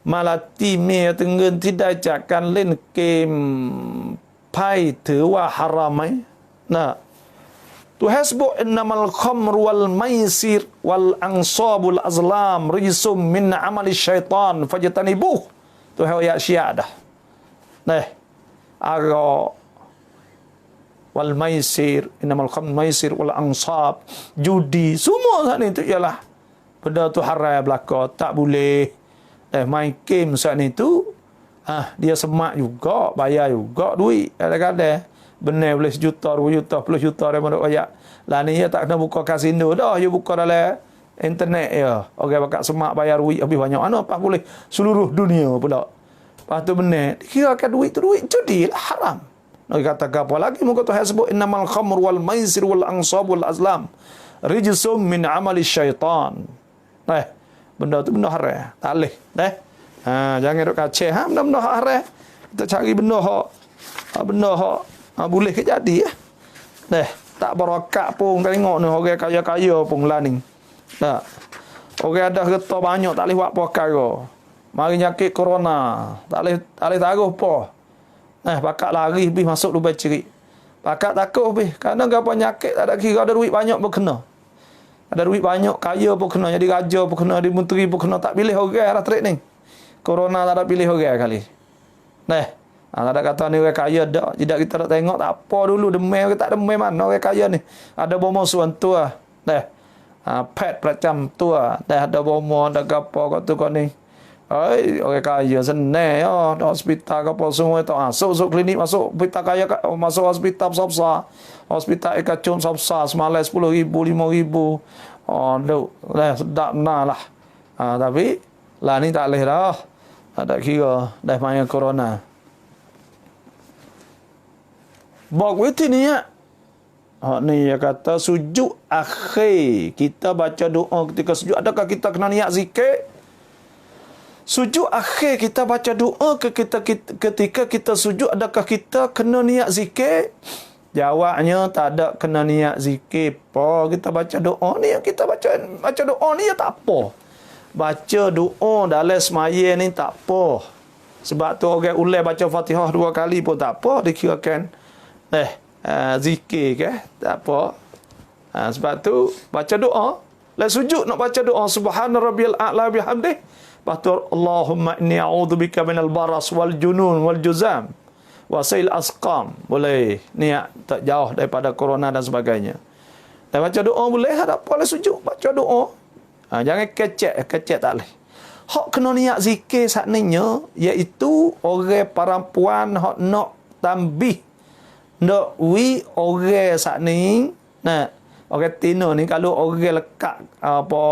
malati me tenggen tidak jakkan len game pai ถือว่าฮารามไหม Tu hasbu innamal khamru wal maisir wal ansabul azlam rijsum min amali syaitan fajtanibuh. Tu ayat Syiah dah. Ara wal maisir, innamal khamru maisir wal ansab, judi, semua saat ni tu ialah benda tu haram belaka, tak boleh. Main game saat ni tu dia semak juga, bayar juga duit kadang-kadang. Benar boleh 1 juta, 2 juta, 10 juta dia manduk royak. Lah ni dia tak kena buka kasino dah, dia buka dalam internet ya. Orang bakal semak bayar duit lebih banyak. Apa boleh seluruh dunia pula. Lepas tu benar, dikirakan duit tu duit judi lah, haram. Nak kata apa lagi muka Tuhan sebut innamal khamr wal maisir wal ansab wal azlam rijsum min amali syaitan. Benda tu benda haram. Tak boleh. Jangan duk kacau benda-benda haram. Kita cari benda hak boleh ke jadi ya. Tak berakat pun tengok ni orang kaya-kaya pun laning. Orang ada harta banyak tak boleh buat apa perkara. Mari nyakit corona, tak boleh taruh apa. Pakat lari pergi masuk lubang cerik. Pakat takut pergi. Kadang apa nyakit tak ada kira, ada duit banyak pun kena. Ada duit banyak, kaya pun kena, jadi raja pun kena, jadi menteri pun kena, tak pilih orang lah trade ni. Corona tak ada pilih orang kali. Tak ada kata ni orang kaya dak. Tidak kita nak tengok tak apa dulu. Demam ke tak demam mana orang kaya ni. Ada bomo suan tu lah. Pet macam tu lah. Ada bomo, ada apa kat tu kat ni. Orang kaya senang ya. Hospital ke apa semua tu. Masuk klinik, masuk hospital kaya, masuk hospital besar-besar. Hospital ekacum besar-besar. Semalam 10,000, 5,000. Sedap benar lah. Tapi lah ni tak boleh dah. Tak kira. Dah main corona. Bawa itu ni ya. Ni dia kata sujud akhir. Kita baca doa ketika sujud. Adakah kita kena niat zikir? Sujud akhir kita baca doa ketika kita sujud, adakah kita kena niat zikir? Jawabnya tak ada kena niat zikir. Kita baca doa ni, kita baca doa ni ya tak apa. Baca doa dalam semaya ni tak apa. Sebab tu orang ulai baca Fatihah 2 kali pun tak apa, dikirakan zikir ke? Tak apa. Sebab tu baca doa, la sujud nak baca doa subhana rabbiyal a'la bihamdih. Lepas tu Allahumma inni a'udzubika minal baras wal junun wal juzam wa sail asqam. Boleh niat tak jauh daripada corona dan sebagainya. Dan baca doa boleh, tak apa lah sujud baca doa. Jangan kecek tak boleh. Hak kena niat zikir saknanya iaitu orang perempuan hak nak tambih nak wi orang sakni. Orang Tino ni kalau orang lekat apa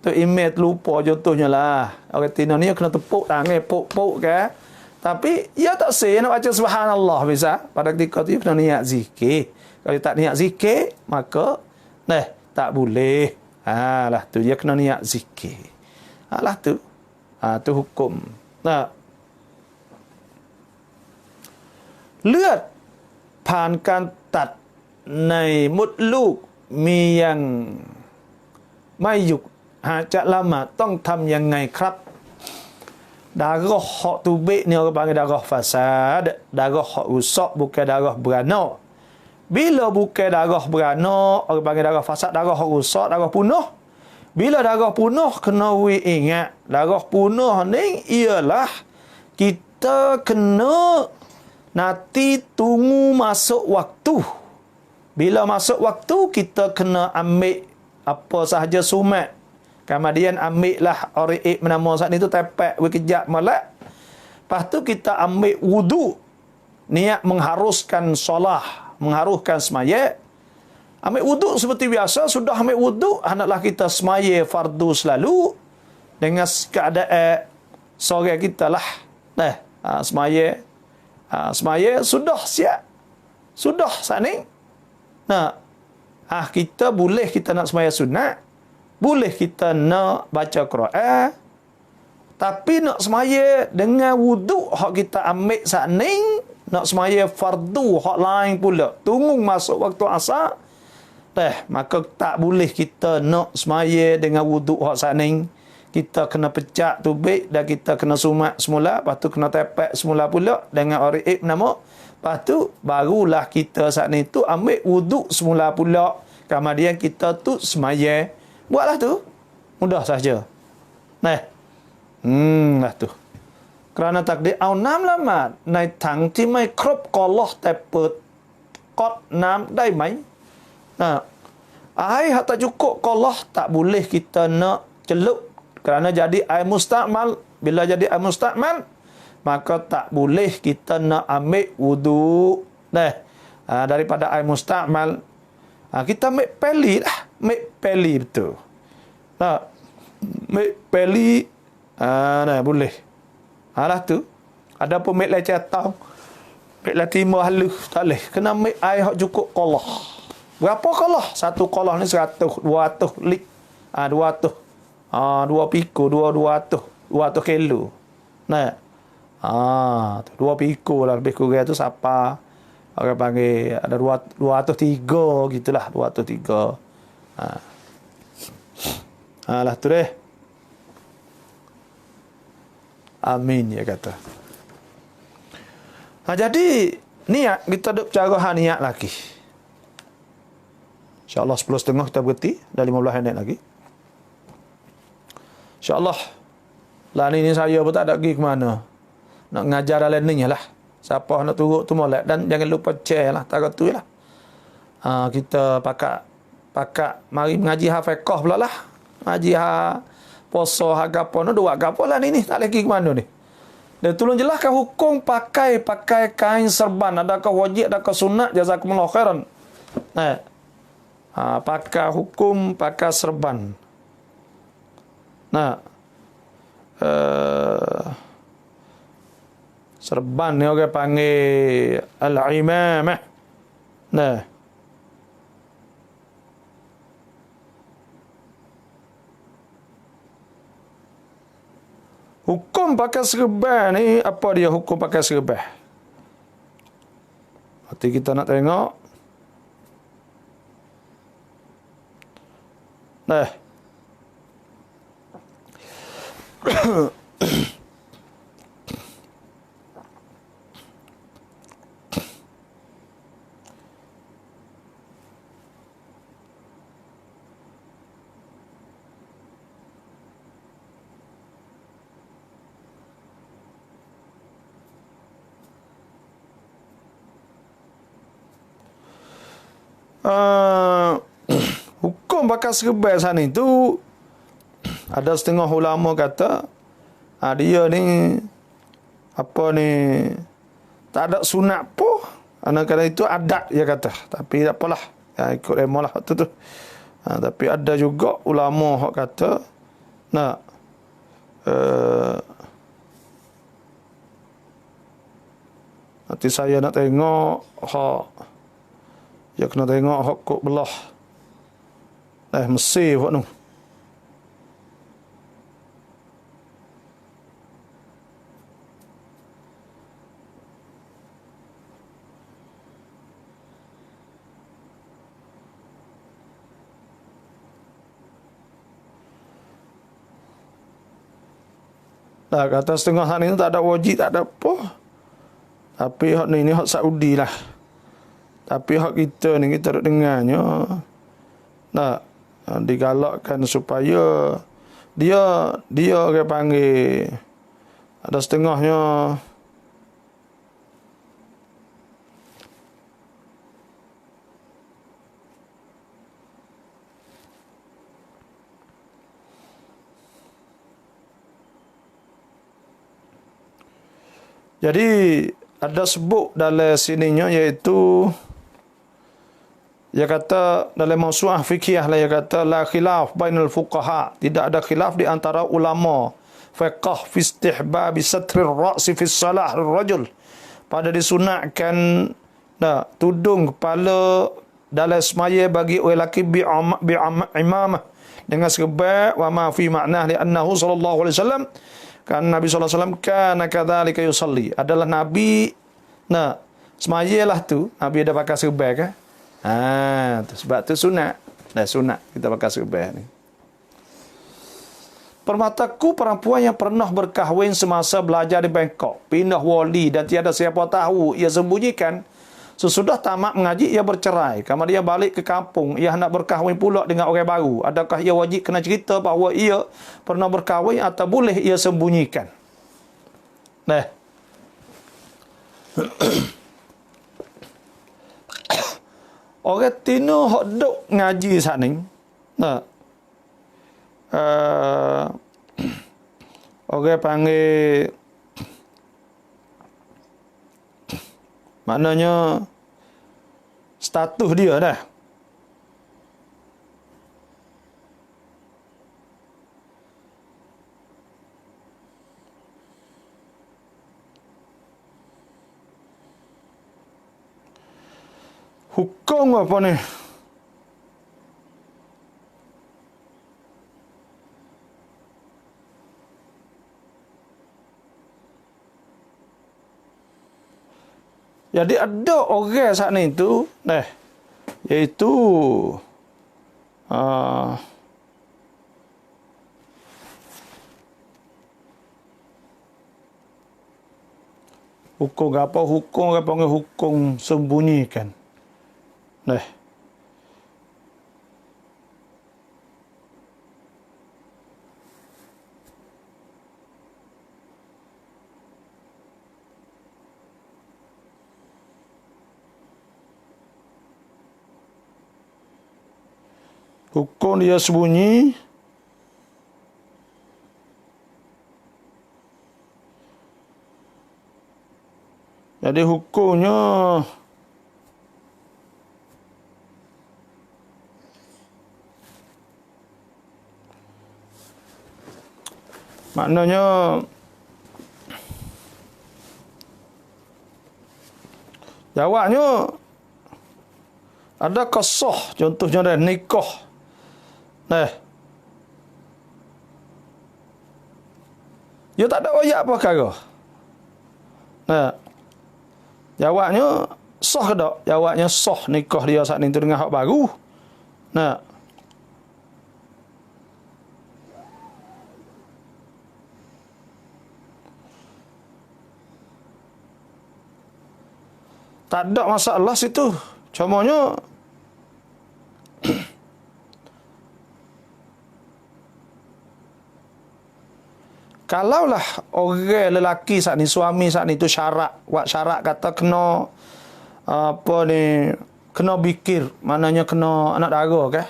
tu email terlupa contohnya lah. Orang Tino ni kena tepuk tangan, puk ke. Tapi ia tak say nak baca subhanallah bisa. Pada ketika tu kena niat zikir. Kalau tak niat zikir maka tak boleh. Lah tu dia kena niat zikir. Lah tu. Tu hukum. ลือด ผ่านการตัดในมดลูกมียังไม่หยุดหากจะละหมาดต้องทำยังไงครับ darah hak tubik ni orang panggil darah fasad, darah hak rusak bukan darah beranak. Bila bukan darah beranak, orang panggil darah fasad, darah hak rusak, darah punuh. Bila darah punuh, kena ingat darah punuh ni ialah kita kena nanti tunggu masuk waktu. Bila masuk waktu, kita kena ambil apa sahaja sumat. Kemudian ambil lah orang menama saat ni tu tepat berkejap malak. Lepas tu kita ambil wudu. Niat mengharuskan solah, mengharuskan semaya. Ambil wudu seperti biasa, sudah ambil wudu, hendaklah kita semaya fardu selalu dengan keadaan sore kita lah. Semaya sudah siap. Sudah saat ni. Kita boleh kita nak semaya sunat, boleh kita nak baca Quran, tapi nak semaya dengan wuduk hak kita ambil saat ni, nak semaya fardu hak lain pula, tunggu masuk waktu asar, maka tak boleh kita nak semaya dengan wuduk hak saat ni. Kita kena pecah tubik dan kita kena sumat semula, lepas tu kena tepak semula pula dengan orang nama. Lepas tu barulah kita saat ni tu ambil wuduk semula pula. Kemudian kita tu semaya. Buatlah tu. Mudah saja. Lah tu. Kerana takdir au nam lamat ในถังที่ไม่ครบก็ลอแต่เปิดก๊อกน้ำได้ไหม air hak tak cukup kolah tak boleh kita nak celup. Kerana jadi air mustakmal. Bila jadi air mustakmal, maka tak boleh kita nak ambil wudu daripada air mustakmal. Kita ambil peli lah. Ambil peli betul. Ambil peli. Boleh. Lah tu. Ada pun ambil leceh tau. Ambil lah timah halus. Tak boleh. Kena ambil air yang cukup kolah. Berapa kolah? Satu kolah ni 100, 200 lik. 200. 2 piko, 200 kilo. 2 piko lah lebih kurang tu siapa orang panggil ada 203 gitulah, 203. Lah tu deh. Amin ya kata. Jadi niat kita duk cara niat lagi. InsyaAllah 10.30 kita berhenti, dah 15 minit lagi. InsyaAllah lah ni saya pun tak ada pergi ke mana. Nak ngajar dalam ni lah. Siapa nak turut tu molek. Dan jangan lupa share lah. Tak tu lah. Kita pakat mari mengaji hafiqah pula lah. Ngaji poso agapo no dua agapo lah ni. Tak lagi ke mana ni. Dan tolong jelaskan hukum pakai kain serban. Adakah wajib, adakah sunat? Jazakumullah khairan. Pakai hukum pakai serban. Serban ni orang panggil al-imamah. Hukum pakai serban ni, apa dia hukum pakai serban? Nanti kita nak tengok. Nah. Hukum bakar serban sana itu ada setengah ulama kata dia ni apa ni tak ada sunat pun, kerana itu adat dia kata, tapi tak apalah ikut emalah tu. Tapi ada juga ulama hak kata nak nanti saya nak tengok hak. Ya kena tengok hak kok belah. Mesir hak tu. Kata setengah hari ni tak ada wajib, tak ada apa. Tapi hak ni hak Saudi lah. Tapi hak kita ni kita duk dengarnya nak digalakkan supaya dia orang panggil ada setengahnya jadi ada sebut dalam sininya iaitu dia kata dalam mausu'ah fikih lah, dia kata la khilaf bainal fuqaha, tidak ada khilaf di antara ulama fiqh fi istihbab satri ar-ra's fi salah ar-rajul, pada disunatkan tudung kepala dalam semaya bagi orang lelaki bi imamah dengan serban, wa ma fi ma'nah li annahu sallallahu alaihi wasallam kan Nabi sallallahu alaihi wasallam kana kadzalika yusalli, adalah Nabi semayalah tu Nabi ada pakai serban kan. Sebab tu sunat. Sunat kita pakai serban ni. Permataku perempuan yang pernah berkahwin semasa belajar di Bangkok, pindah wali dan tiada siapa tahu, ia sembunyikan. Sesudah tamat mengaji, ia bercerai. Kemudian dia balik ke kampung, ia hendak berkahwin pula dengan orang baru. Adakah ia wajib kena cerita bahawa ia pernah berkahwin atau boleh ia sembunyikan? Orang tino hok duk ngaji sana ni. Orang panggil maknanya status dia dah. Hukum apa ni? Jadi ada orang saat ni tu, iaitu hukum apa? Hukum apa panggil hukum sembunyikan. Hukum dia sembunyi. Jadi hukumnya maknanya jawabnya ada qasah, contohnya dah nikah. Dia tak ada royak apa perkara. Nah, jawabnya sah ke tak? Jawabnya sah nikah dia saat ni tu dengan hak baru. Nah, tak ada masalah situ. Cumanya kalaulah orang lelaki saat ni, suami saat ni tu buat syarat kata kena apa ni, kena bikir, maknanya kena anak dara ke.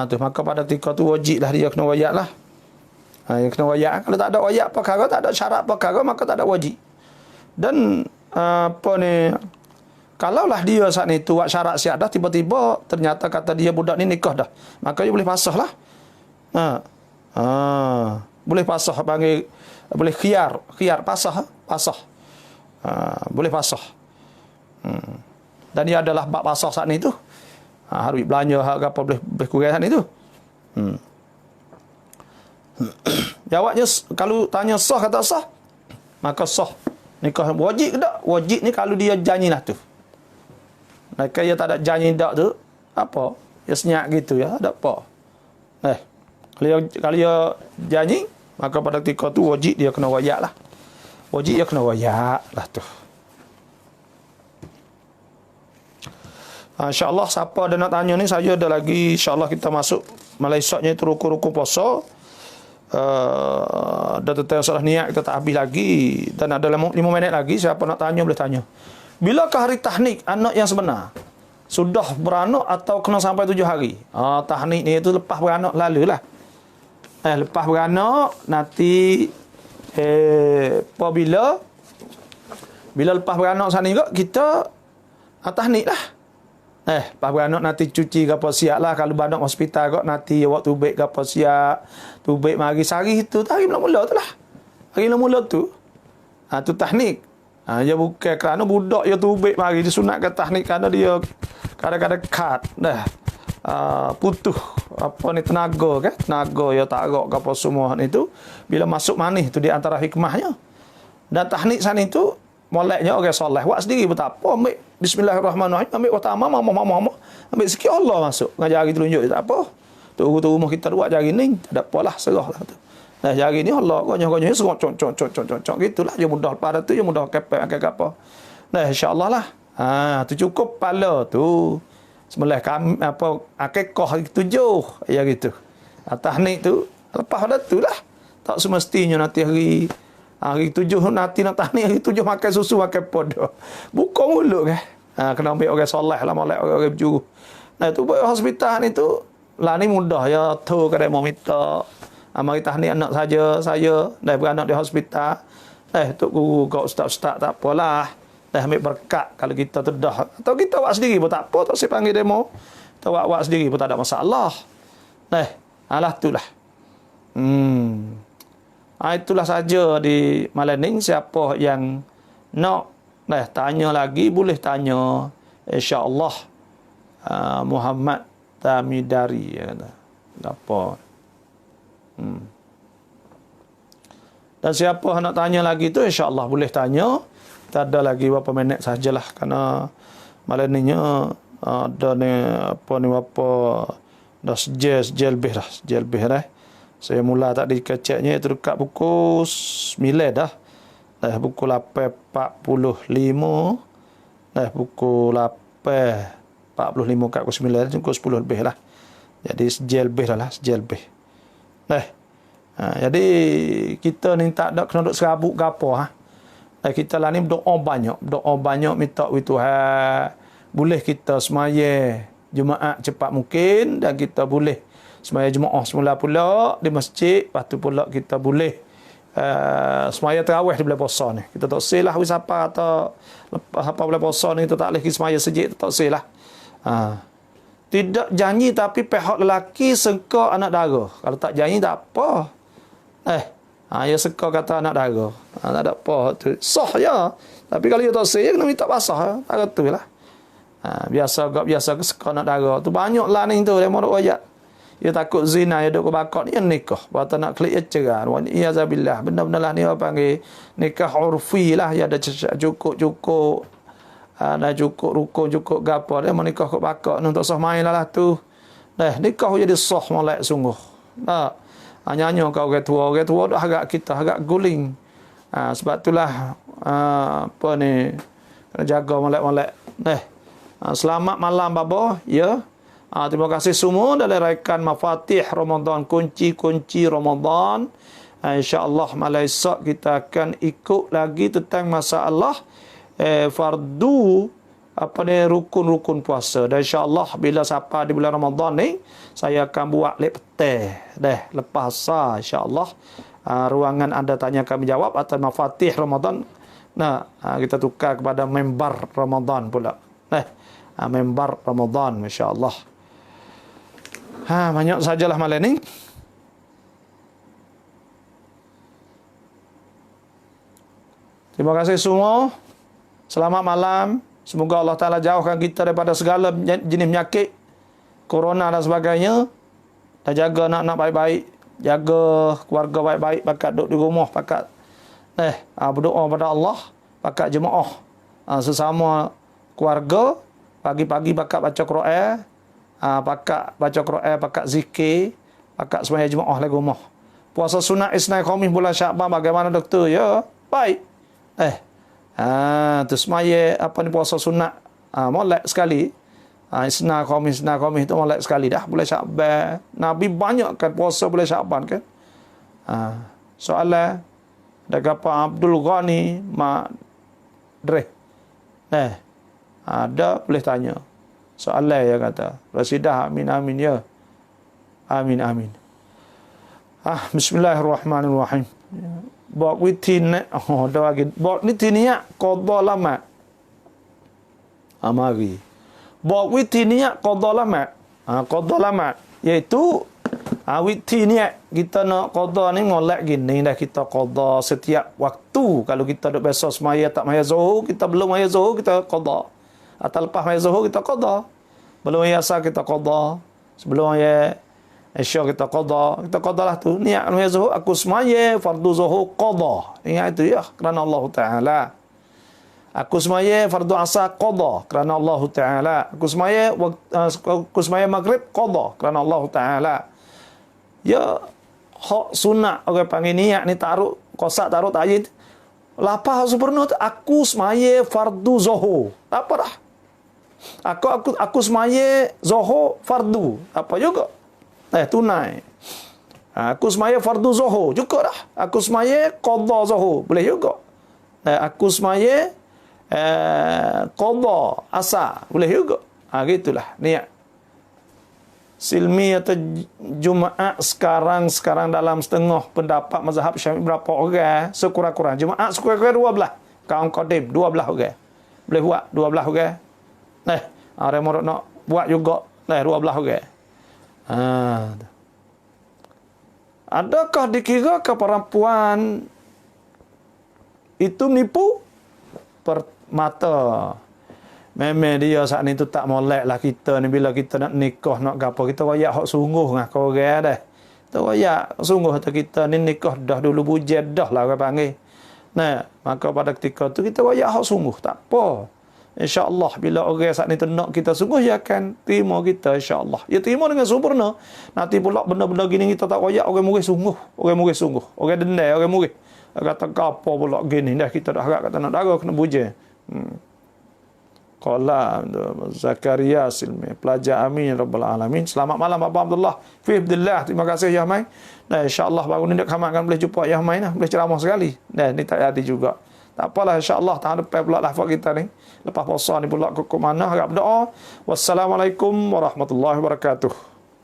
Tu maka pada ketika tu wajiblah dia kena wayak lah. Dia kena wayak. Kalau tak ada wayak perkara, tak ada syarat perkara, maka tak ada wajib. Dan apa ni, kalaulah dia saat ni tu buat syarat siap dah, tiba-tiba ternyata kata dia budak ni nikah dah, maka dia boleh pasah lah. Boleh pasah, panggil boleh khiyar pasah. Boleh pasah. Dan dia adalah bab pasah saat ni tu. Harus belanja hak apa boleh kurang saat ni tu. Jawabnya kalau tanya sah kata sah, maka sah. Nikah wajib ke tak? Wajib ni kalau dia janji lah tu. Kalau dia tak ada janji tak tu, apa? Dia senyap gitu ya, tak apa. Kalau dia janji, maka pada ketika tu wajib dia kena wayak lah. Wajib dia kena wayak lah tu. InsyaAllah siapa ada nak tanya ni, saya ada lagi, insyaAllah kita masuk Malaysia-nya itu rukun-rukun puasa. Dah tentang salah niat kita tak habis lagi. Dan ada 5 minit lagi, siapa nak tanya boleh tanya. Bilakah hari tahnik anak yang sebenar? Sudah beranak atau kena sampai 7 hari? Tahnik ni itu lepas beranak lalu lah. Lepas beranak nanti apabila lepas beranak sana juga kita tahnik lah. Lepas beranak nanti cuci ke apa siap lah. Kalau beranak hospital kot nanti awak tubik ke apa siap. Tubik mari sehari tu, hari mula-mula tu lah. Hari mula-mula tu. Tu tahnik. Dia bukan kerana budak dia tubik mari disunatkan tahnik kerana dia kadang-kadang cut dah. Putuh apa ni tenaga kan, tenaga ya tak agak ke apa semua ni tu bila masuk manis tu di antara hikmahnya. Dan tahnik sana itu moleknya orang soleh buat sendiri pun tak apa, ambil bismillahirrahmanirrahim, ambil utama mama ambil sikit Allah masuk dengan jari telunjuk tak apa tu rumah kita buat jari ni tak ada apalah, serahlah tu. Nah jari ni Allah gonya-gonya serok cok gitulah, dia mudah pada tu, dia mudah kepek apa. Nah insyaallah lah. Tu cukup pala tu sembelih kami apa akikah hari 7 ya gitu. Tahnik tu lepas pada tu lah. Tak semestinya nanti hari 7 nanti nak tahnik hari 7 makan susu makan podo. Buka mulut kan. Kena ambil orang soleh lah, molek orang berjuru. Nah tu buat hospital ni tu lah ni mudah ya tu kadang mau minta mari tahnik anak saya dah beranak di hospital. Tok guru kau ustaz-ustaz tak apalah. Dah ambil berkat kalau kita tu dah. Atau kita buat sendiri pun tak apa, tak saya panggil demo. Kita buat sendiri pun tak ada masalah. Alah itulah. Itulah saja di malam ni. Siapa yang nak tanya lagi boleh tanya. InsyaAllah Muhammad Tamidari kata. Apa? Dan siapa nak tanya lagi tu insyaAllah boleh tanya. Kita ada lagi berapa minit sajalah kerana malam ni ada ni apa dah sejel lebih dah. Saya mula tak dikeceknya itu dekat pukul 9 dah. Pukul 8.45 pukul 8.45 kat pukul 9 pukul 10 lebih lah. Jadi sejel lebih. Jadi kita ni tak ada kena duk serabut ke apa kita lah ni berdoa banyak minta Tuhan boleh kita semaya Jumaat cepat mungkin dan kita boleh semaya Jumaat semula pula di masjid, lepas tu pula kita boleh semaya tarawih di bulan puasa ni. Kita tak selah wisapa atau lepas apa bulan puasa ni kita tak boleh semaya sejid, tak selah. Tidak janji tapi pihak lelaki sengka anak dara. Kalau tak janji tak apa. Ya seka kata anak dara. Tak ada apa tu. Sah ya. Tapi kalau dia tak sah, kena minta basah. Tak kata lah. Biasa seka anak dara. Tu banyak lah ni tu. Dia mahu ayat. dia takut zina, dia duk bakar ni nikah. Bata nak klik ya cerai. Wa iyazabillah. Benda-benda lah ni apa panggil nikah urfi lah, ya ada cukup-cukup ada cukup rukun, cukup gapo dia menikah kok bakar ni untuk sah main lah tu. Dah nikah jadi sah molek sungguh. Tak. Hanya kau orang tua dah agak kita agak guling. Sebab itulah apa ni kena jaga molek-molek. Selamat malam babo. Ya. Terima kasih semua dalam raikan mafatih Ramadan, kunci-kunci Ramadan. InsyaAllah malam esok kita akan ikut lagi tentang masalah fardu apa ni rukun-rukun puasa. Dan insya-Allah bila siapa di bulan Ramadan ni saya akan buat lek petang lepas insya-Allah ruangan anda tanya kami jawab atau mafatih Ramadan. Kita tukar kepada member Ramadan pula. Member Ramadan insya-Allah. Banyak sajalah malam ni. Terima kasih semua. Selamat malam. Semoga Allah Ta'ala jauhkan kita daripada segala jenis penyakit, corona dan sebagainya. Dan jaga anak-anak baik-baik. Jaga keluarga baik-baik. Pakat duduk di rumah. Pakat berdoa pada Allah. Pakat jemaah. Sesama keluarga. Pagi-pagi pakat baca Quran. Pakat baca Quran. Pakat zikir. Pakat semaya jemaah di rumah. Puasa sunat Isnin Khamis bulan Syakban. Bagaimana doktor? Ya, baik. Tu semaya apa ni puasa sunat molek sekali. Isnin Khamis tu molek sekali dah bulan Syakban. Nabi banyak kan puasa bulan Syakban kan. Soalan dak apa Abdul Ghani Madre. Ada boleh tanya. Soalan ya kata. Rasidah amin ya. Amin. Bismillahirrahmanirrahim.บอกวิธีเนี่ยเดี๋ยวกินบอกวิธีนี้กอดอละมาamari บอกวิธีนี้กอดอละมากอดอละมา iaitu วิธีนี้ kita nak qada ni molek gini dah kita qada setiap waktu. Kalau kita duk biasa semaya tak maya zuhur, kita belum maya zuhur kita qada. Atau lepas maya zuhur kita qada. Belum maya asar kita qada. Sebelum maya Isya kita qada lah tu. Niat maya zuhur aku semaya fardu zuhur qada. Ingat itu ya, kerana Allah Taala. Aku semaya fardu asar qada kerana Allah Taala. Aku semaya maghrib qada kerana Allah Taala. Ya, hak sunat orang panggil niat ni taruh kosak taruh takyid. Lepas sempurna tu aku semaya fardu zuhur. Tak apa dah. Aku semaya zuhur fardu. Apa juga? Tunai. Aku semaya fardu zuhur juga dah. Aku semaya qada zuhur boleh juga. Aku semaya qada asar boleh juga. Gitulah niat. Silmi atau Jumaat sekarang dalam setengah pendapat mazhab Syafi'i berapa orang? Sekurang-kurang Jumaat sekurang-kurang 12. Kaum qadim 12 orang. Boleh buat 12 orang. Orang mau nak buat juga 12 orang. Adakah dikira ke perempuan itu menipu mata? Memang dia saat ni tu tak molek lah kita ni bila kita nak nikah nak gapo kita wayak hak sungguh ngah kau orang dah. Kita wayak sungguh atau kita ni nikah dah dulu bujed dah lah orang panggil. Maka pada ketika tu kita wayak hak sungguh tak apa. InsyaAllah bila orang saat ni tu nak kita sungguh, dia akan terima kita insyaAllah. Dia terima dengan sempurna. Nanti pula benda-benda gini kita tak wayak orang murid sungguh. Orang murid sungguh. Orang dendai, orang murid. Kata apa pula gini. Dah kita dah harap kata nak darah kena bujang. Qala Zakaria Silmi. Pelajar amin Rabbal Alamin. Selamat malam Bapak Abdullah. Fi Abdullah. Terima kasih Yahmai. InsyaAllah baru ni dia akan boleh jumpa Yahmai. Boleh ceramah sekali. Ni tak jadi juga. Tak apalah insya-Allah tahun depan pula lah kita ni. Lepas puasa ni pula ke mana harap doa. Wassalamualaikum warahmatullahi wabarakatuh.